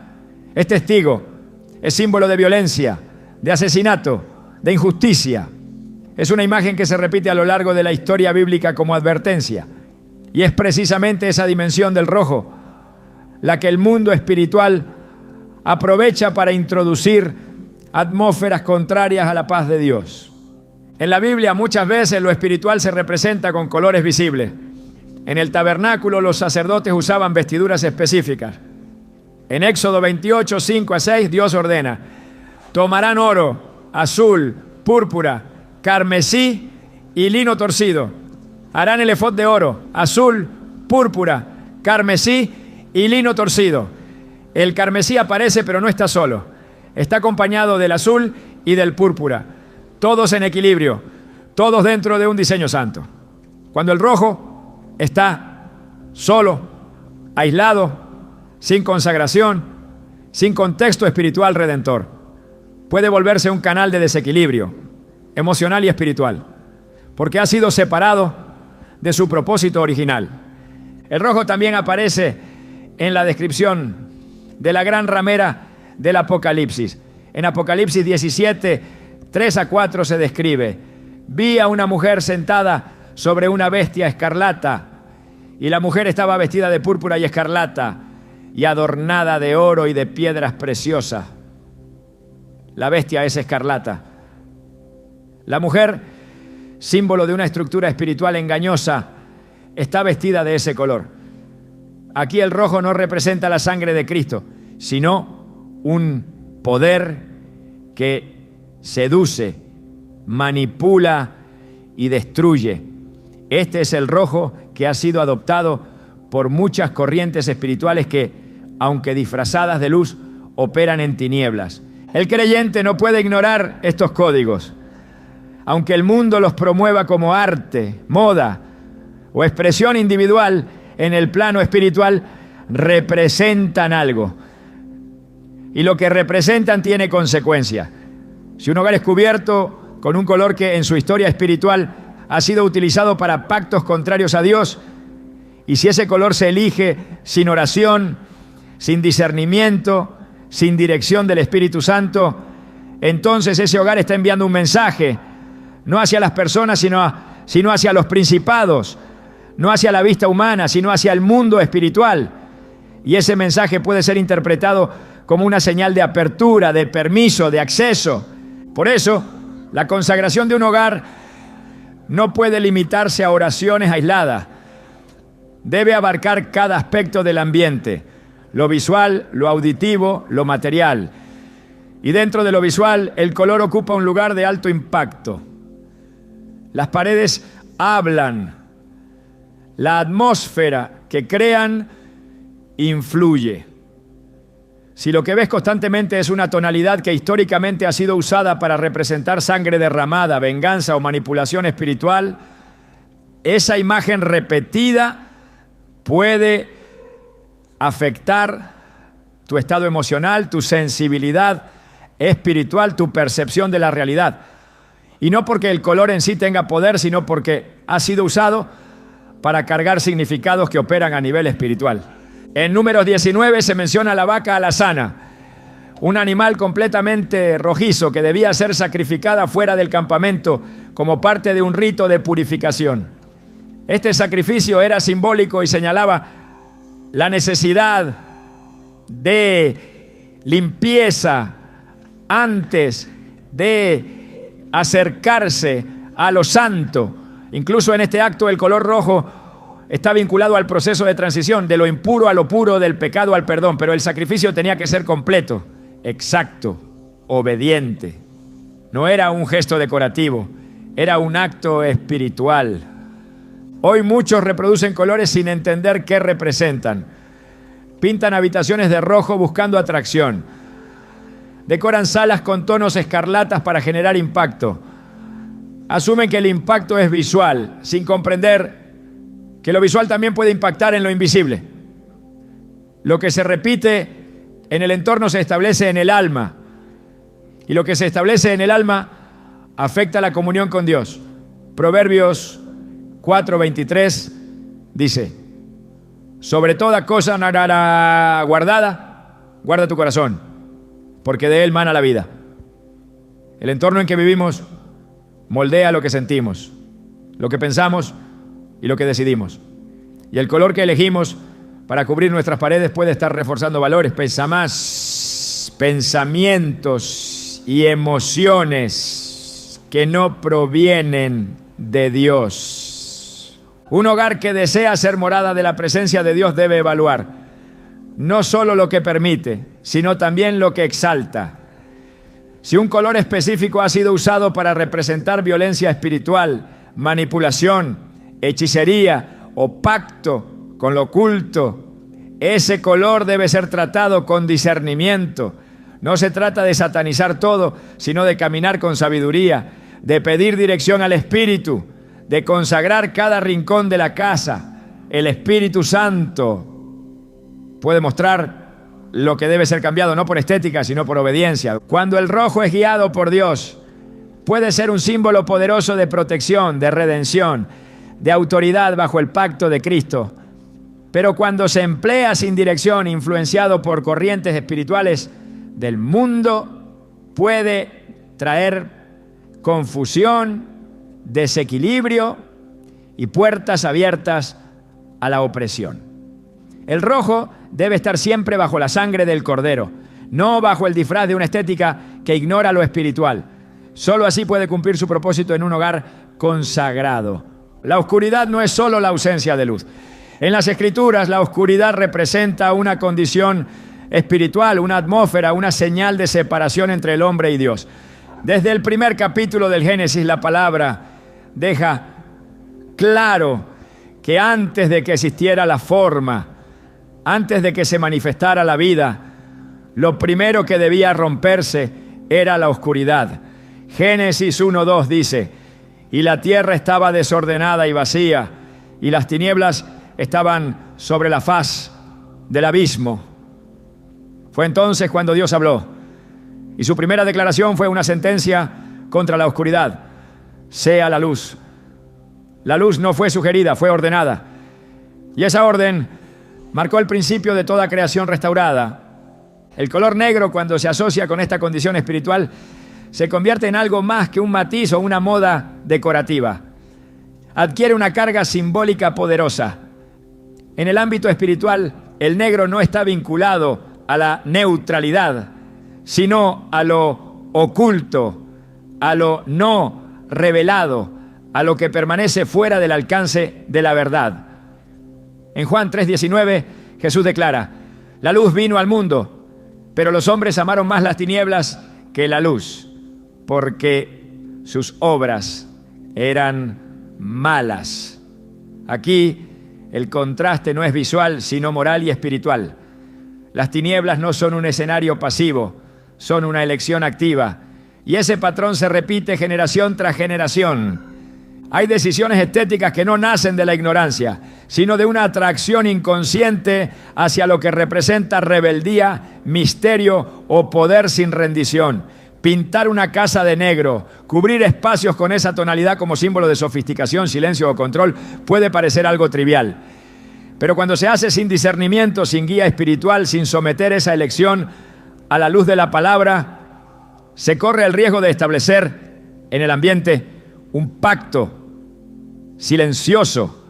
es testigo, es símbolo de violencia, de asesinato, de injusticia. Es una imagen que se repite a lo largo de la historia bíblica como advertencia. Y es precisamente esa dimensión del rojo la que el mundo espiritual aprovecha para introducir atmósferas contrarias a la paz de Dios. En la Biblia muchas veces lo espiritual se representa con colores visibles. En el tabernáculo los sacerdotes usaban vestiduras específicas. En Éxodo 28, 5-6, Dios ordena: tomarán oro, azul, púrpura, carmesí y lino torcido. Harán el efod de oro, azul, púrpura, carmesí y lino torcido. El carmesí aparece, pero no está solo. Está acompañado del azul y del púrpura. Todos en equilibrio, todos dentro de un diseño santo. Cuando el rojo está solo, aislado, sin consagración, sin contexto espiritual redentor, puede volverse un canal de desequilibrio emocional y espiritual, porque ha sido separado de su propósito original. El rojo también aparece en la descripción de la gran ramera del Apocalipsis. En Apocalipsis 17, 3-4 se describe: vi a una mujer sentada sobre una bestia escarlata, y la mujer estaba vestida de púrpura y escarlata, y adornada de oro y de piedras preciosas. La bestia es escarlata. La mujer, símbolo de una estructura espiritual engañosa, está vestida de ese color. Aquí el rojo no representa la sangre de Cristo, sino un poder que seduce, manipula y destruye. Este es el rojo que ha sido adoptado por muchas corrientes espirituales que, aunque disfrazadas de luz, operan en tinieblas. El creyente no puede ignorar estos códigos. Aunque el mundo los promueva como arte, moda o expresión individual, en el plano espiritual representan algo. Y lo que representan tiene consecuencias. Si un hogar es cubierto con un color que en su historia espiritual ha sido utilizado para pactos contrarios a Dios, y si ese color se elige sin oración, sin discernimiento, sin dirección del Espíritu Santo, entonces ese hogar está enviando un mensaje, no hacia las personas, sino hacia los principados, no hacia la vista humana, sino hacia el mundo espiritual. Y ese mensaje puede ser interpretado como una señal de apertura, de permiso, de acceso. Por eso, la consagración de un hogar no puede limitarse a oraciones aisladas. Debe abarcar cada aspecto del ambiente, lo visual, lo auditivo, lo material. Y dentro de lo visual, el color ocupa un lugar de alto impacto. Las paredes hablan. La atmósfera que crean influye. Si lo que ves constantemente es una tonalidad que históricamente ha sido usada para representar sangre derramada, venganza o manipulación espiritual, esa imagen repetida puede afectar tu estado emocional, tu sensibilidad espiritual, tu percepción de la realidad. Y no porque el color en sí tenga poder, sino porque ha sido usado para cargar significados que operan a nivel espiritual. En Números 19 se menciona la vaca alazana, un animal completamente rojizo que debía ser sacrificada fuera del campamento como parte de un rito de purificación. Este sacrificio era simbólico y señalaba la necesidad de limpieza antes de acercarse a lo santo. Incluso en este acto el color rojo está vinculado al proceso de transición de lo impuro a lo puro, del pecado al perdón, pero el sacrificio tenía que ser completo, exacto, obediente. No era un gesto decorativo, era un acto espiritual. Hoy muchos reproducen colores sin entender qué representan. Pintan habitaciones de rojo buscando atracción. Decoran salas con tonos escarlatas para generar impacto. Asumen que el impacto es visual, sin comprender que lo visual también puede impactar en lo invisible. Lo que se repite en el entorno se establece en el alma. Y lo que se establece en el alma afecta la comunión con Dios. Proverbios 4:23 dice: sobre toda cosa guardada, guarda tu corazón, porque de él mana la vida. El entorno en que vivimos moldea lo que sentimos, lo que pensamos y lo que decidimos. Y el color que elegimos para cubrir nuestras paredes puede estar reforzando valores, pensamientos y emociones que no provienen de Dios. Un hogar que desea ser morada de la presencia de Dios debe evaluar no solo lo que permite, sino también lo que exalta. Si un color específico ha sido usado para representar violencia espiritual, manipulación, hechicería o pacto con lo oculto, ese color debe ser tratado con discernimiento. No se trata de satanizar todo, sino de caminar con sabiduría, de pedir dirección al Espíritu, de consagrar cada rincón de la casa. El Espíritu Santo puede mostrar lo que debe ser cambiado, no por estética, sino por obediencia. Cuando el rojo es guiado por Dios, puede ser un símbolo poderoso de protección, de redención, de autoridad bajo el pacto de Cristo. Pero cuando se emplea sin dirección, influenciado por corrientes espirituales del mundo, puede traer confusión, desequilibrio y puertas abiertas a la opresión. El rojo debe estar siempre bajo la sangre del Cordero, no bajo el disfraz de una estética que ignora lo espiritual. Solo así puede cumplir su propósito en un hogar consagrado. La oscuridad no es solo la ausencia de luz. En las Escrituras, la oscuridad representa una condición espiritual, una atmósfera, una señal de separación entre el hombre y Dios. Desde el primer capítulo del Génesis, la palabra deja claro que antes de que existiera la forma, antes de que se manifestara la vida, lo primero que debía romperse era la oscuridad. Génesis 1:2 dice: y la tierra estaba desordenada y vacía, y las tinieblas estaban sobre la faz del abismo. Fue entonces cuando Dios habló, y su primera declaración fue una sentencia contra la oscuridad: sea la luz. La luz no fue sugerida, fue ordenada. Y esa orden marcó el principio de toda creación restaurada. El color negro, cuando se asocia con esta condición espiritual, se convierte en algo más que un matiz o una moda decorativa. Adquiere una carga simbólica poderosa. En el ámbito espiritual, el negro no está vinculado a la neutralidad, sino a lo oculto, a lo no revelado, a lo que permanece fuera del alcance de la verdad. En Juan 3:19, Jesús declara: la luz vino al mundo, pero los hombres amaron más las tinieblas que la luz, porque sus obras eran malas. Aquí el contraste no es visual, sino moral y espiritual. Las tinieblas no son un escenario pasivo, son una elección activa. Y ese patrón se repite generación tras generación. Hay decisiones estéticas que no nacen de la ignorancia, sino de una atracción inconsciente hacia lo que representa rebeldía, misterio o poder sin rendición. Pintar una casa de negro, cubrir espacios con esa tonalidad como símbolo de sofisticación, silencio o control, puede parecer algo trivial. Pero cuando se hace sin discernimiento, sin guía espiritual, sin someter esa elección a la luz de la palabra, se corre el riesgo de establecer en el ambiente un pacto silencioso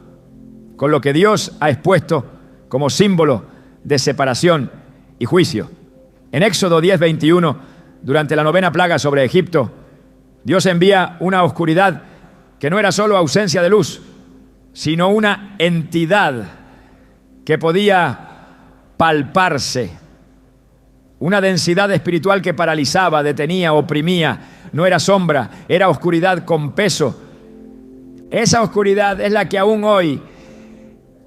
con lo que Dios ha expuesto como símbolo de separación y juicio. En Éxodo 10:21, durante la 9ª plaga sobre Egipto, Dios envía una oscuridad que no era solo ausencia de luz, sino una entidad que podía palparse, una densidad espiritual que paralizaba, detenía, oprimía. No era sombra, era oscuridad con peso. Esa oscuridad es la que aún hoy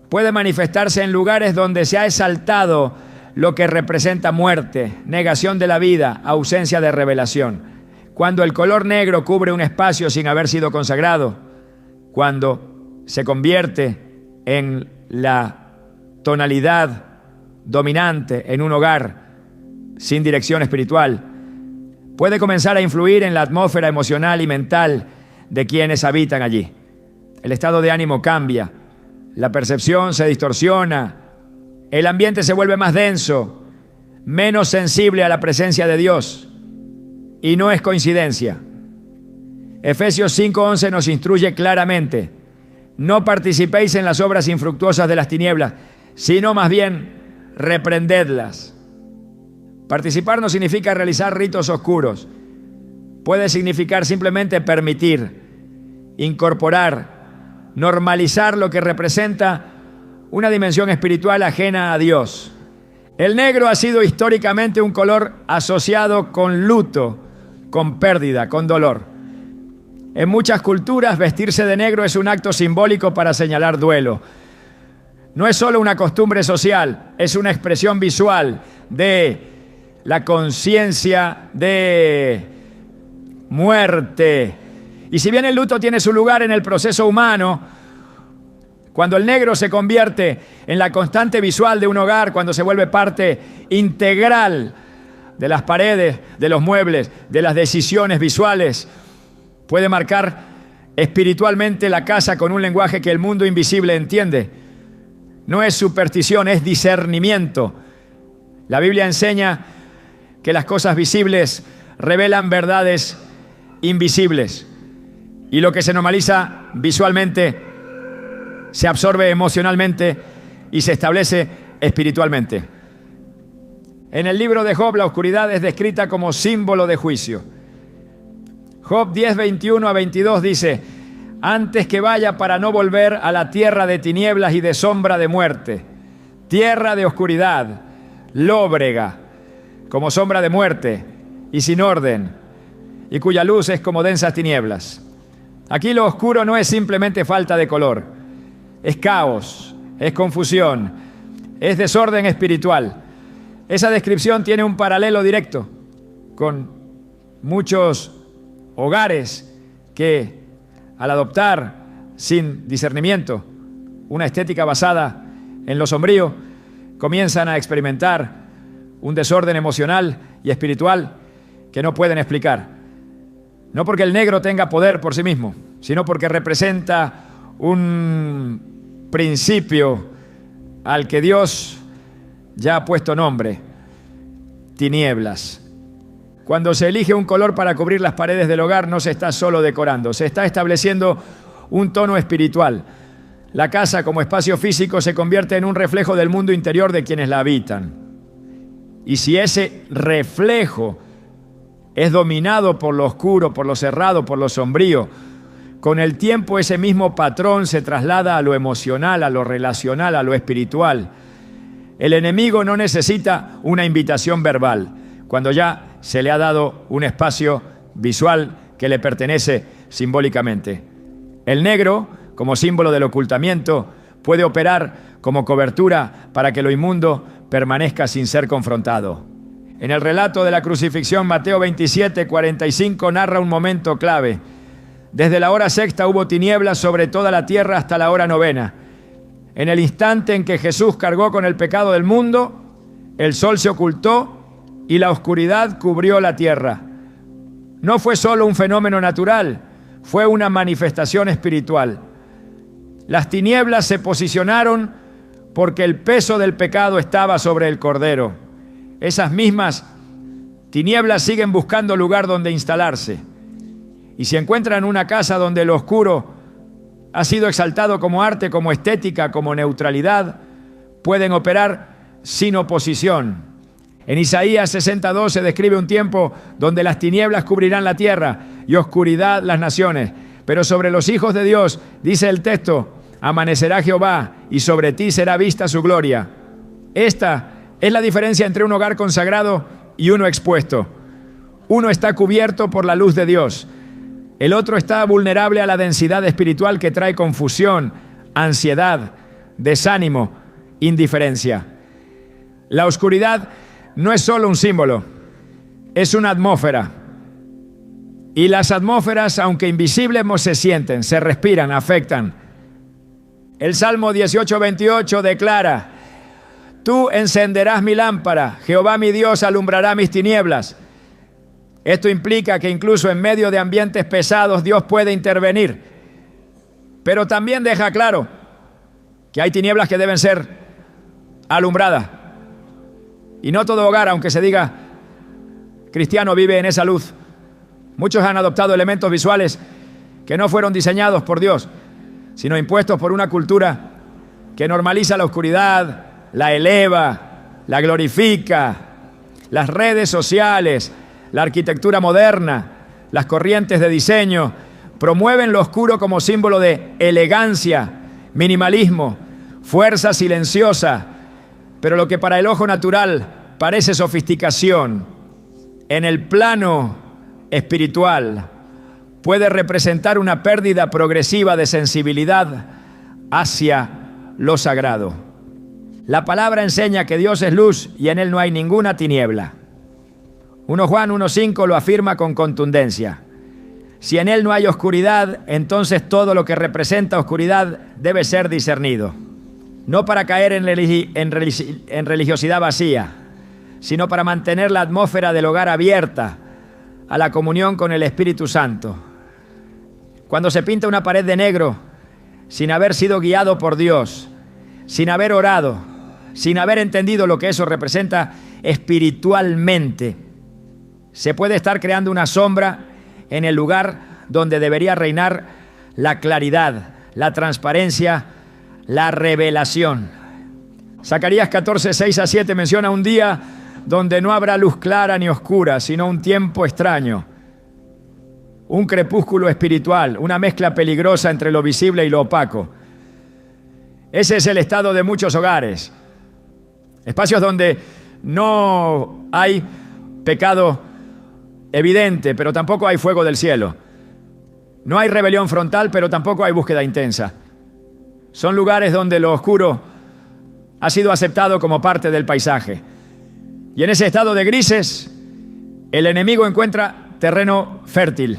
puede manifestarse en lugares donde se ha exaltado lo que representa muerte, negación de la vida, ausencia de revelación. Cuando el color negro cubre un espacio sin haber sido consagrado, cuando se convierte en la tonalidad dominante en un hogar sin dirección espiritual, puede comenzar a influir en la atmósfera emocional y mental de quienes habitan allí. El estado de ánimo cambia, la percepción se distorsiona, el ambiente se vuelve más denso, menos sensible a la presencia de Dios. Y no es coincidencia. Efesios 5:11 nos instruye claramente: no participéis en las obras infructuosas de las tinieblas, sino más bien reprendedlas. Participar no significa realizar ritos oscuros. Puede significar simplemente permitir, incorporar, normalizar lo que representa una dimensión espiritual ajena a Dios. El negro ha sido históricamente un color asociado con luto, con pérdida, con dolor. En muchas culturas, vestirse de negro es un acto simbólico para señalar duelo. No es solo una costumbre social, es una expresión visual de la conciencia de muerte. Y si bien el luto tiene su lugar en el proceso humano, cuando el negro se convierte en la constante visual de un hogar, cuando se vuelve parte integral de las paredes, de los muebles, de las decisiones visuales, puede marcar espiritualmente la casa con un lenguaje que el mundo invisible entiende. No es superstición, es discernimiento. La Biblia enseña que las cosas visibles revelan verdades invisibles. Y lo que se normaliza visualmente se absorbe emocionalmente y se establece espiritualmente. En el libro de Job, la oscuridad es descrita como símbolo de juicio. Job 10:21-22 dice: antes que vaya para no volver a la tierra de tinieblas y de sombra de muerte, tierra de oscuridad, lóbrega, como sombra de muerte y sin orden, y cuya luz es como densas tinieblas. Aquí lo oscuro no es simplemente falta de color, es caos, es confusión, es desorden espiritual. Esa descripción tiene un paralelo directo con muchos hogares que, al adoptar sin discernimiento una estética basada en lo sombrío, comienzan a experimentar un desorden emocional y espiritual que no pueden explicar. No porque el negro tenga poder por sí mismo, sino porque representa un principio al que Dios ya ha puesto nombre: tinieblas. Cuando se elige un color para cubrir las paredes del hogar, no se está solo decorando, se está estableciendo un tono espiritual. La casa, como espacio físico, se convierte en un reflejo del mundo interior de quienes la habitan. Y si ese reflejo es dominado por lo oscuro, por lo cerrado, por lo sombrío, con el tiempo ese mismo patrón se traslada a lo emocional, a lo relacional, a lo espiritual. El enemigo no necesita una invitación verbal, cuando ya se le ha dado un espacio visual que le pertenece simbólicamente. El negro, como símbolo del ocultamiento, puede operar como cobertura para que lo inmundo permanezca sin ser confrontado. En el relato de la crucifixión, Mateo 27:45 narra un momento clave. Desde la hora sexta hubo tinieblas sobre toda la tierra hasta la hora novena. En el instante en que Jesús cargó con el pecado del mundo, el sol se ocultó y la oscuridad cubrió la tierra. No fue solo un fenómeno natural, fue una manifestación espiritual. Las tinieblas se posicionaron porque el peso del pecado estaba sobre el Cordero. Esas mismas tinieblas siguen buscando lugar donde instalarse. Y si encuentran una casa donde lo oscuro ha sido exaltado como arte, como estética, como neutralidad, pueden operar sin oposición. En Isaías 60:2 se describe un tiempo donde las tinieblas cubrirán la tierra y oscuridad las naciones. Pero sobre los hijos de Dios, dice el texto, amanecerá Jehová y sobre ti será vista su gloria. Esta es la diferencia entre un hogar consagrado y uno expuesto. Uno está cubierto por la luz de Dios. El otro está vulnerable a la densidad espiritual que trae confusión, ansiedad, desánimo, indiferencia. La oscuridad no es solo un símbolo, es una atmósfera. Y las atmósferas, aunque invisibles, se sienten, se respiran, afectan. El Salmo 18:28 declara: Tú encenderás mi lámpara, Jehová mi Dios alumbrará mis tinieblas. Esto implica que incluso en medio de ambientes pesados Dios puede intervenir. Pero también deja claro que hay tinieblas que deben ser alumbradas. Y no todo hogar, aunque se diga cristiano, vive en esa luz. Muchos han adoptado elementos visuales que no fueron diseñados por Dios, sino impuestos por una cultura que normaliza la oscuridad, la eleva, la glorifica. Las redes sociales, la arquitectura moderna, las corrientes de diseño promueven lo oscuro como símbolo de elegancia, minimalismo, fuerza silenciosa. Pero lo que para el ojo natural parece sofisticación, en el plano espiritual puede representar una pérdida progresiva de sensibilidad hacia lo sagrado. La palabra enseña que Dios es luz y en Él no hay ninguna tiniebla. 1 Juan 1:5 lo afirma con contundencia. Si en Él no hay oscuridad, entonces todo lo que representa oscuridad debe ser discernido. No para caer en religiosidad vacía, sino para mantener la atmósfera del hogar abierta a la comunión con el Espíritu Santo. Cuando se pinta una pared de negro, sin haber sido guiado por Dios, sin haber orado, sin haber entendido lo que eso representa espiritualmente, se puede estar creando una sombra en el lugar donde debería reinar la claridad, la transparencia, la revelación. Zacarías 14:6-7 menciona un día donde no habrá luz clara ni oscura, sino un tiempo extraño, un crepúsculo espiritual, una mezcla peligrosa entre lo visible y lo opaco. Ese es el estado de muchos hogares, espacios donde no hay pecado evidente, pero tampoco hay fuego del cielo. No hay rebelión frontal, pero tampoco hay búsqueda intensa. Son lugares donde lo oscuro ha sido aceptado como parte del paisaje. Y en ese estado de grises, el enemigo encuentra terreno fértil,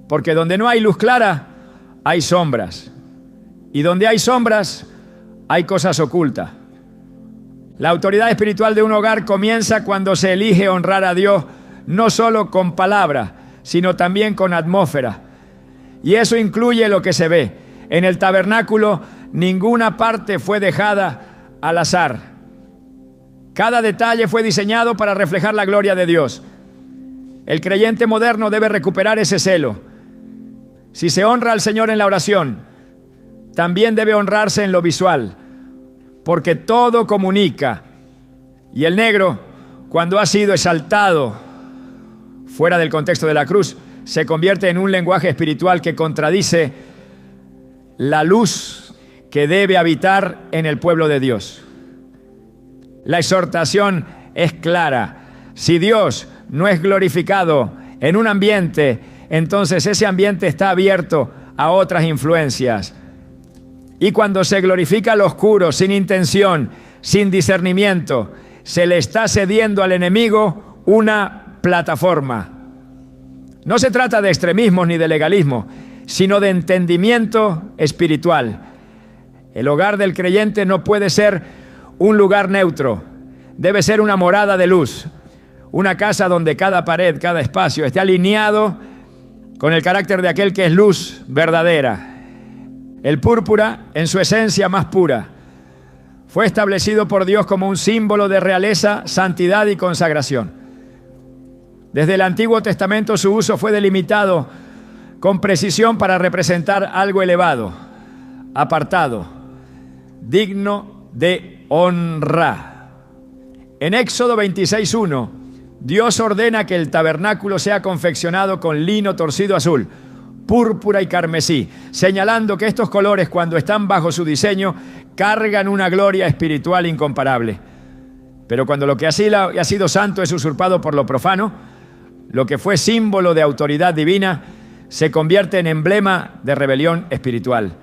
porque donde no hay luz clara, hay sombras. Y donde hay sombras, hay cosas ocultas. La autoridad espiritual de un hogar comienza cuando se elige honrar a Dios, no solo con palabras, sino también con atmósfera. Y eso incluye lo que se ve. En el tabernáculo, ninguna parte fue dejada al azar. Cada detalle fue diseñado para reflejar la gloria de Dios. El creyente moderno debe recuperar ese celo. Si se honra al Señor en la oración, también debe honrarse en lo visual, porque todo comunica. Y el negro, cuando ha sido exaltado fuera del contexto de la cruz, se convierte en un lenguaje espiritual que contradice la luz que debe habitar en el pueblo de Dios. La exhortación es clara. Si Dios no es glorificado en un ambiente, entonces ese ambiente está abierto a otras influencias. Y cuando se glorifica lo oscuro, sin intención, sin discernimiento, se le está cediendo al enemigo una plataforma. No se trata de extremismos ni de legalismo, sino de entendimiento espiritual. El hogar del creyente no puede ser un lugar neutro, debe ser una morada de luz, una casa donde cada pared, cada espacio esté alineado con el carácter de aquel que es luz verdadera. El púrpura, en su esencia más pura, fue establecido por Dios como un símbolo de realeza, santidad y consagración. Desde el Antiguo Testamento su uso fue delimitado con precisión para representar algo elevado, apartado, digno de honra. En Éxodo 26:1, Dios ordena que el tabernáculo sea confeccionado con lino torcido azul, púrpura y carmesí, señalando que estos colores, cuando están bajo su diseño, cargan una gloria espiritual incomparable. Pero cuando lo que ha sido santo es usurpado por lo profano, lo que fue símbolo de autoridad divina se convierte en emblema de rebelión espiritual.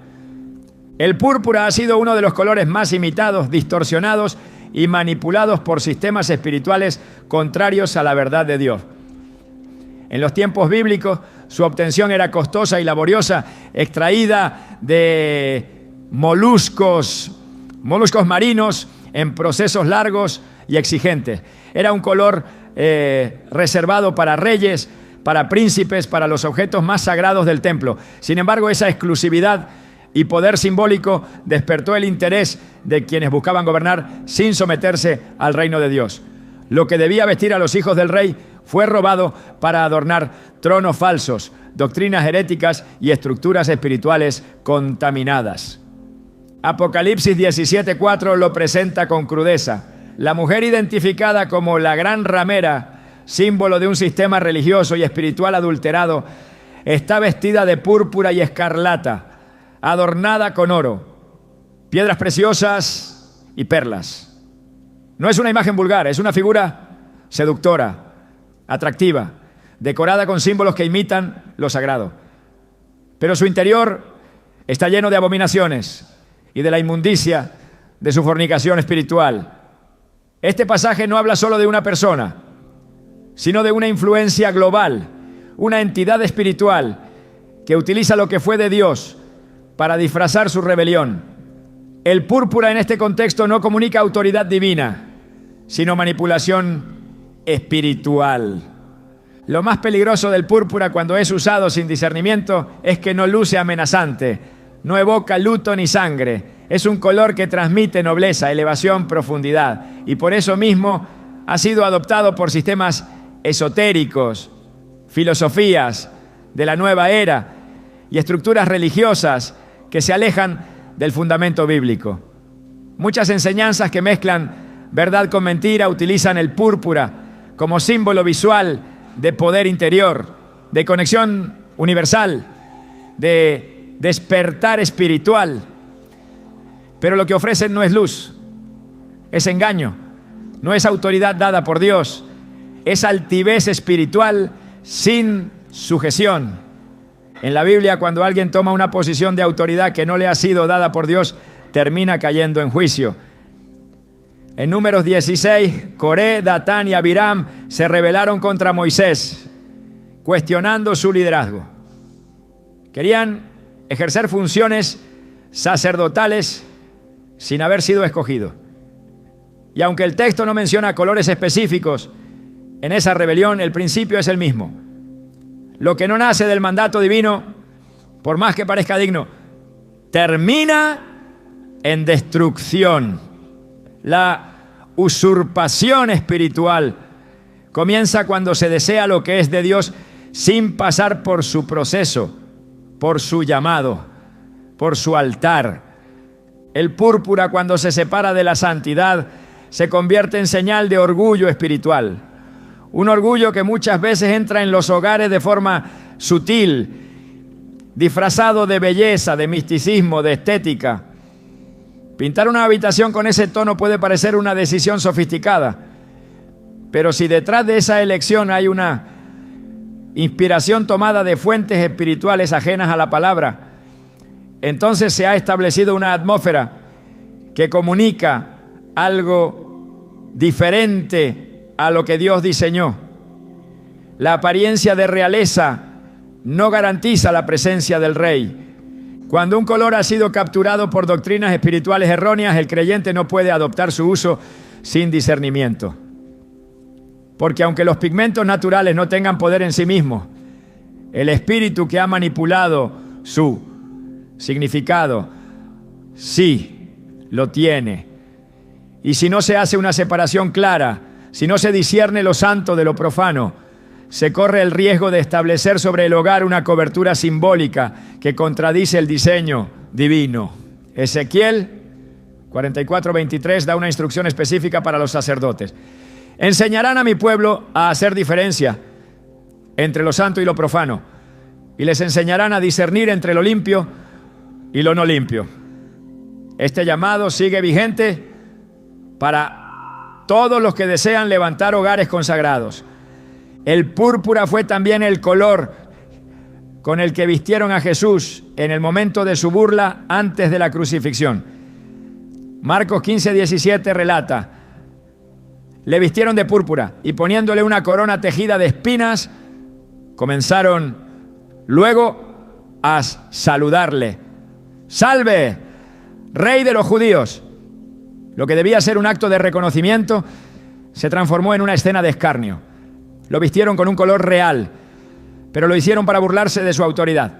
El púrpura ha sido uno de los colores más imitados, distorsionados y manipulados por sistemas espirituales contrarios a la verdad de Dios. En los tiempos bíblicos, su obtención era costosa y laboriosa, extraída de moluscos marinos en procesos largos y exigentes. Era un color reservado para reyes, para príncipes, para los objetos más sagrados del templo. Sin embargo, esa exclusividad y poder simbólico despertó el interés de quienes buscaban gobernar sin someterse al reino de Dios. Lo que debía vestir a los hijos del rey fue robado para adornar tronos falsos, doctrinas heréticas y estructuras espirituales contaminadas. Apocalipsis 17:4 lo presenta con crudeza. La mujer identificada como la gran ramera, símbolo de un sistema religioso y espiritual adulterado, está vestida de púrpura y escarlata, adornada con oro, piedras preciosas y perlas. No es una imagen vulgar, es una figura seductora, atractiva, decorada con símbolos que imitan lo sagrado. Pero su interior está lleno de abominaciones y de la inmundicia de su fornicación espiritual. Este pasaje no habla solo de una persona, sino de una influencia global, una entidad espiritual que utiliza lo que fue de Dios para disfrazar su rebelión. El púrpura en este contexto no comunica autoridad divina, sino manipulación espiritual. Lo más peligroso del púrpura cuando es usado sin discernimiento es que no luce amenazante, no evoca luto ni sangre. Es un color que transmite nobleza, elevación, profundidad. Y por eso mismo ha sido adoptado por sistemas esotéricos, filosofías de la nueva era y estructuras religiosas que se alejan del fundamento bíblico. Muchas enseñanzas que mezclan verdad con mentira utilizan el púrpura como símbolo visual de poder interior, de conexión universal, de despertar espiritual. Pero lo que ofrecen no es luz, es engaño, no es autoridad dada por Dios, es altivez espiritual sin sujeción. En la Biblia, cuando alguien toma una posición de autoridad que no le ha sido dada por Dios, termina cayendo en juicio. En Números 16, Coré, Datán y Abiram se rebelaron contra Moisés, cuestionando su liderazgo. Querían ejercer funciones sacerdotales sin haber sido escogidos. Y aunque el texto no menciona colores específicos, en esa rebelión el principio es el mismo. Lo que no nace del mandato divino, por más que parezca digno, termina en destrucción. La usurpación espiritual comienza cuando se desea lo que es de Dios sin pasar por su proceso, por su llamado, por su altar. El púrpura, cuando se separa de la santidad, se convierte en señal de orgullo espiritual. Un orgullo que muchas veces entra en los hogares de forma sutil, disfrazado de belleza, de misticismo, de estética. Pintar una habitación con ese tono puede parecer una decisión sofisticada, pero si detrás de esa elección hay una inspiración tomada de fuentes espirituales ajenas a la palabra, entonces se ha establecido una atmósfera que comunica algo diferente a lo que Dios diseñó. La apariencia de realeza no garantiza la presencia del rey. Cuando un color ha sido capturado por doctrinas espirituales erróneas, el creyente no puede adoptar su uso sin discernimiento. Porque aunque los pigmentos naturales no tengan poder en sí mismos, el espíritu que ha manipulado su significado sí lo tiene. Y si no se hace una separación clara, si no se discierne lo santo de lo profano, se corre el riesgo de establecer sobre el hogar una cobertura simbólica que contradice el diseño divino. Ezequiel 44:23 da una instrucción específica para los sacerdotes. Enseñarán a mi pueblo a hacer diferencia entre lo santo y lo profano, y les enseñarán a discernir entre lo limpio y lo no limpio. Este llamado sigue vigente para todos los que desean levantar hogares consagrados. El púrpura fue también el color con el que vistieron a Jesús en el momento de su burla antes de la crucifixión. Marcos 15:17 relata: Le vistieron de púrpura y poniéndole una corona tejida de espinas, comenzaron luego a saludarle. ¡Salve, Rey de los judíos! Lo que debía ser un acto de reconocimiento se transformó en una escena de escarnio. Lo vistieron con un color real, pero lo hicieron para burlarse de su autoridad.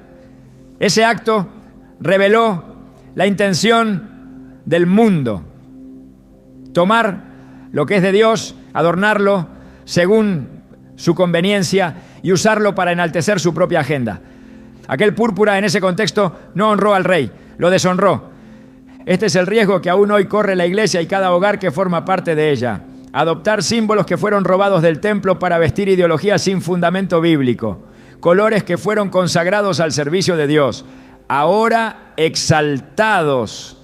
Ese acto reveló la intención del mundo: tomar lo que es de Dios, adornarlo según su conveniencia y usarlo para enaltecer su propia agenda. Aquel púrpura en ese contexto no honró al rey, lo deshonró. Este es el riesgo que aún hoy corre la iglesia y cada hogar que forma parte de ella: adoptar símbolos que fueron robados del templo para vestir ideologías sin fundamento bíblico, colores que fueron consagrados al servicio de Dios, ahora exaltados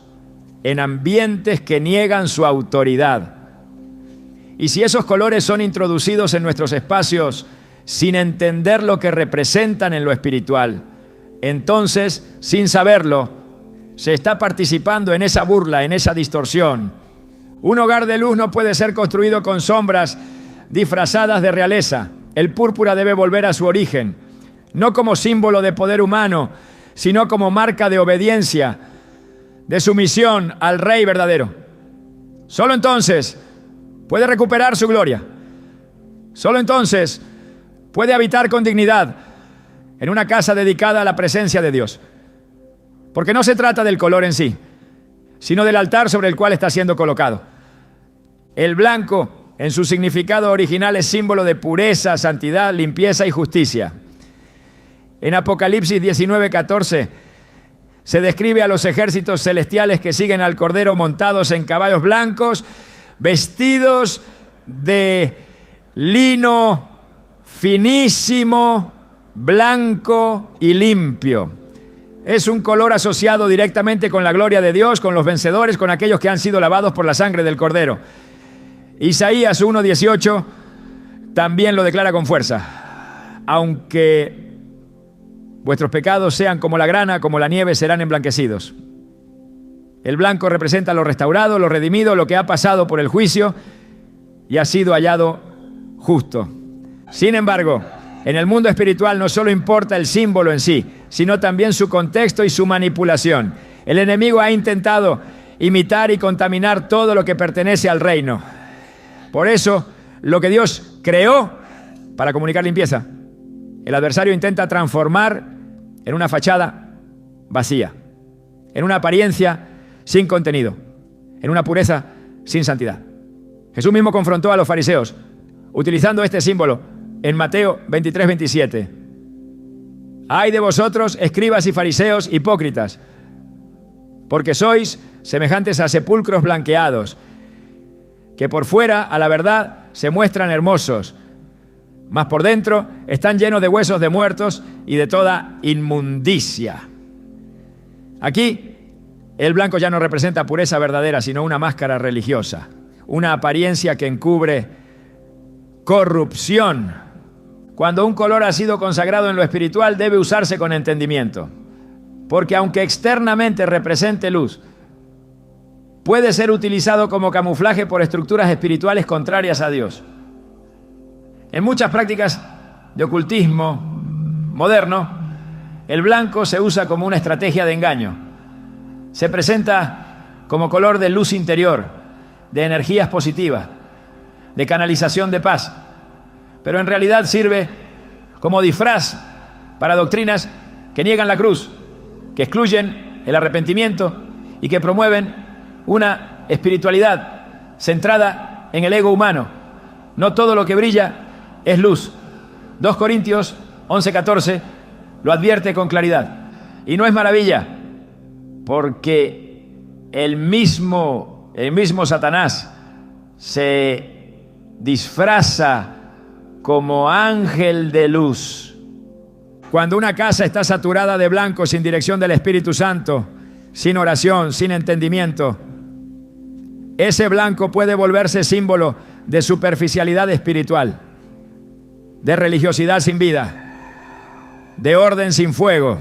en ambientes que niegan su autoridad. Y si esos colores son introducidos en nuestros espacios sin entender lo que representan en lo espiritual, entonces, sin saberlo, se está participando en esa burla, en esa distorsión. Un hogar de luz no puede ser construido con sombras disfrazadas de realeza. El púrpura debe volver a su origen, no como símbolo de poder humano, sino como marca de obediencia, de sumisión al Rey verdadero. Solo entonces puede recuperar su gloria. Solo entonces puede habitar con dignidad en una casa dedicada a la presencia de Dios. Porque no se trata del color en sí, sino del altar sobre el cual está siendo colocado. El blanco, en su significado original, es símbolo de pureza, santidad, limpieza y justicia. En Apocalipsis 19:14 se describe a los ejércitos celestiales que siguen al Cordero montados en caballos blancos, vestidos de lino finísimo, blanco y limpio. Es un color asociado directamente con la gloria de Dios, con los vencedores, con aquellos que han sido lavados por la sangre del Cordero. Isaías 1:18 también lo declara con fuerza: aunque vuestros pecados sean como la grana, como la nieve, serán emblanquecidos. El blanco representa lo restaurado, lo redimido, lo que ha pasado por el juicio y ha sido hallado justo. Sin embargo, en el mundo espiritual no solo importa el símbolo en sí, sino también su contexto y su manipulación. El enemigo ha intentado imitar y contaminar todo lo que pertenece al reino. Por eso, lo que Dios creó para comunicar limpieza, el adversario intenta transformar en una fachada vacía, en una apariencia sin contenido, en una pureza sin santidad. Jesús mismo confrontó a los fariseos utilizando este símbolo en Mateo 23:27. ¡Ay de vosotros, escribas y fariseos hipócritas! Porque sois semejantes a sepulcros blanqueados, que por fuera, a la verdad, se muestran hermosos, mas por dentro están llenos de huesos de muertos y de toda inmundicia. Aquí, el blanco ya no representa pureza verdadera, sino una máscara religiosa, una apariencia que encubre corrupción. Cuando un color ha sido consagrado en lo espiritual, debe usarse con entendimiento, porque aunque externamente represente luz, puede ser utilizado como camuflaje por estructuras espirituales contrarias a Dios. En muchas prácticas de ocultismo moderno, el blanco se usa como una estrategia de engaño. Se presenta como color de luz interior, de energías positivas, de canalización de paz, pero en realidad sirve como disfraz para doctrinas que niegan la cruz, que excluyen el arrepentimiento y que promueven una espiritualidad centrada en el ego humano. No todo lo que brilla es luz. 2 Corintios 11:14 lo advierte con claridad. Y no es maravilla, porque el mismo Satanás se disfraza como ángel de luz. Cuando una casa está saturada de blanco, sin dirección del Espíritu Santo, sin oración, sin entendimiento, ese blanco puede volverse símbolo de superficialidad espiritual, de religiosidad sin vida, de orden sin fuego.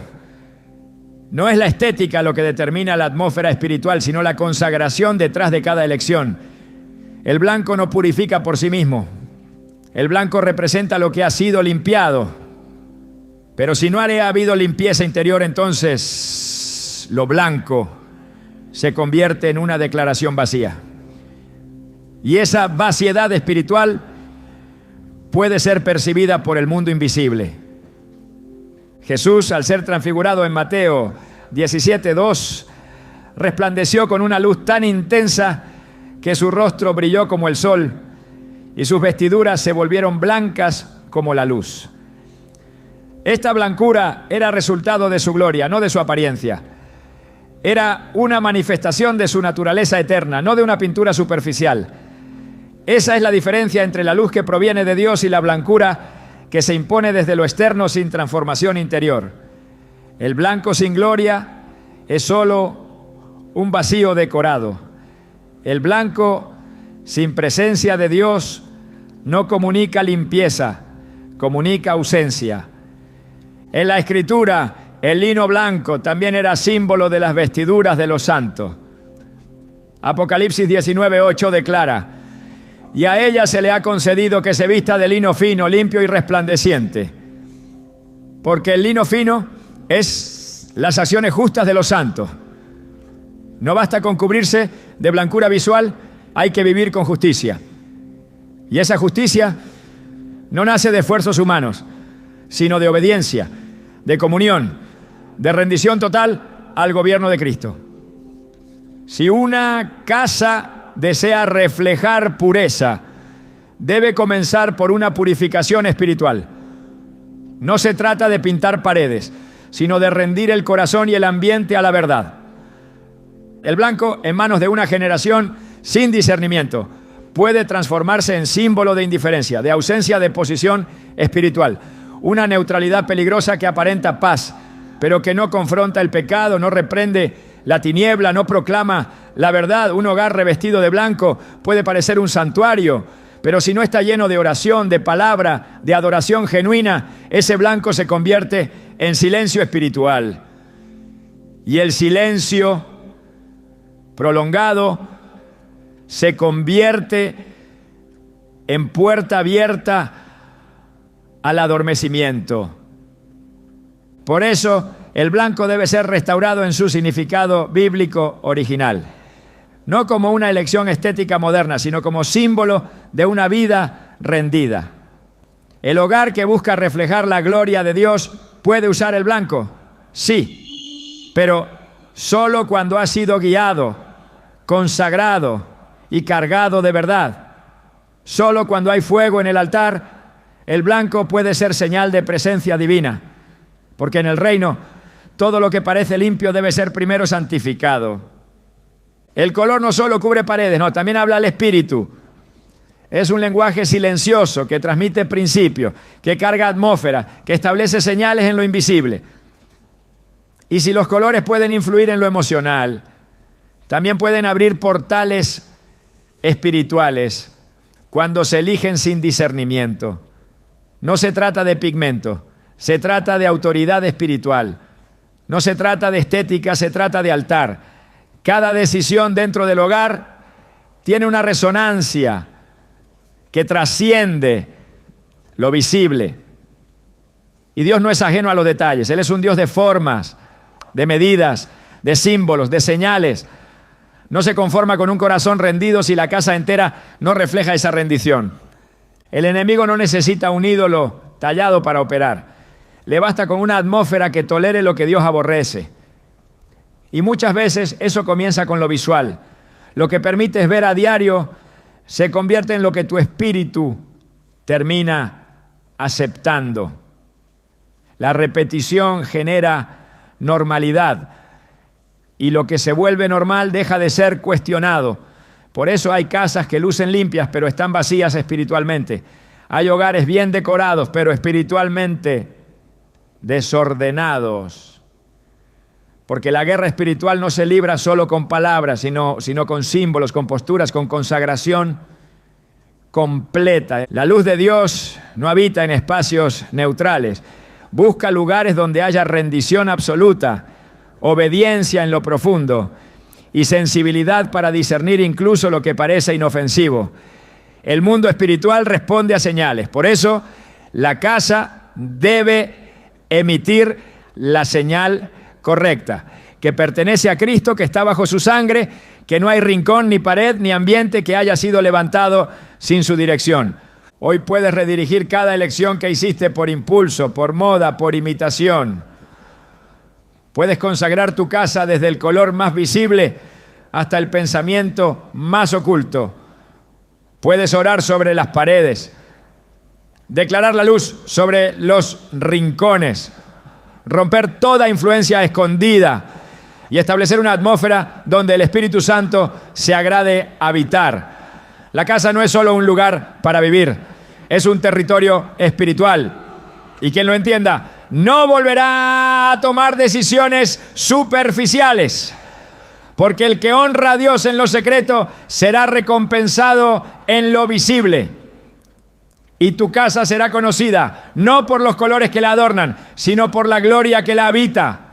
No es la estética lo que determina la atmósfera espiritual, sino la consagración detrás de cada elección. El blanco no purifica por sí mismo. El blanco representa lo que ha sido limpiado. Pero si no ha habido limpieza interior, entonces lo blanco se convierte en una declaración vacía. Y esa vaciedad espiritual puede ser percibida por el mundo invisible. Jesús, al ser transfigurado en Mateo 17:2, resplandeció con una luz tan intensa que su rostro brilló como el sol y sus vestiduras se volvieron blancas como la luz. Esta blancura era resultado de su gloria, no de su apariencia. Era una manifestación de su naturaleza eterna, no de una pintura superficial. Esa es la diferencia entre la luz que proviene de Dios y la blancura que se impone desde lo externo sin transformación interior. El blanco sin gloria es solo un vacío decorado. El blanco sin presencia de Dios no comunica limpieza, comunica ausencia. En la Escritura, el lino blanco también era símbolo de las vestiduras de los santos. Apocalipsis 19:8 declara: y a ella se le ha concedido que se vista de lino fino, limpio y resplandeciente. Porque el lino fino es las acciones justas de los santos. No basta con cubrirse de blancura visual, hay que vivir con justicia. Y esa justicia no nace de esfuerzos humanos, sino de obediencia, de comunión, de rendición total al gobierno de Cristo. Si una casa desea reflejar pureza, debe comenzar por una purificación espiritual. No se trata de pintar paredes, sino de rendir el corazón y el ambiente a la verdad. El blanco, en manos de una generación sin discernimiento, puede transformarse en símbolo de indiferencia, de ausencia de posición espiritual. Una neutralidad peligrosa que aparenta paz, pero que no confronta el pecado, no reprende la tiniebla, no proclama la verdad. Un hogar revestido de blanco puede parecer un santuario, pero si no está lleno de oración, de palabra, de adoración genuina, ese blanco se convierte en silencio espiritual. Y el silencio prolongado se convierte en puerta abierta al adormecimiento. Por eso, el blanco debe ser restaurado en su significado bíblico original. No como una elección estética moderna, sino como símbolo de una vida rendida. ¿El hogar que busca reflejar la gloria de Dios puede usar el blanco? Sí, pero solo cuando ha sido guiado, consagrado y cargado de verdad. Solo cuando hay fuego en el altar, el blanco puede ser señal de presencia divina. Porque en el reino, todo lo que parece limpio debe ser primero santificado. El color no solo cubre paredes, no, también habla al espíritu. Es un lenguaje silencioso que transmite principios, que carga atmósfera, que establece señales en lo invisible. Y si los colores pueden influir en lo emocional, también pueden abrir portales espirituales cuando se eligen sin discernimiento. No se trata de pigmento, se trata de autoridad espiritual. No se trata de estética, se trata de altar. Cada decisión dentro del hogar tiene una resonancia que trasciende lo visible. Y Dios no es ajeno a los detalles. Él es un Dios de formas, de medidas, de símbolos, de señales. No se conforma con un corazón rendido si la casa entera no refleja esa rendición. El enemigo no necesita un ídolo tallado para operar. Le basta con una atmósfera que tolere lo que Dios aborrece. Y muchas veces eso comienza con lo visual. Lo que permites ver a diario se convierte en lo que tu espíritu termina aceptando. La repetición genera normalidad y lo que se vuelve normal deja de ser cuestionado. Por eso hay casas que lucen limpias pero están vacías espiritualmente. Hay hogares bien decorados pero espiritualmente desordenados. Porque la guerra espiritual no se libra solo con palabras, sino con símbolos, con posturas, con consagración completa. La luz de Dios no habita en espacios neutrales. Busca lugares donde haya rendición absoluta, obediencia en lo profundo y sensibilidad para discernir incluso lo que parece inofensivo. El mundo espiritual responde a señales. Por eso, la casa debe emitir la señal correcta, que pertenece a Cristo, que está bajo su sangre, que no hay rincón, ni pared, ni ambiente que haya sido levantado sin su dirección. Hoy puedes redirigir cada elección que hiciste por impulso, por moda, por imitación. Puedes consagrar tu casa desde el color más visible hasta el pensamiento más oculto. Puedes orar sobre las paredes, declarar la luz sobre los rincones, romper toda influencia escondida y establecer una atmósfera donde el Espíritu Santo se agrade habitar. La casa no es solo un lugar para vivir, es un territorio espiritual. Y quien lo entienda, no volverá a tomar decisiones superficiales, porque el que honra a Dios en lo secreto será recompensado en lo visible. Y tu casa será conocida no por los colores que la adornan, sino por la gloria que la habita.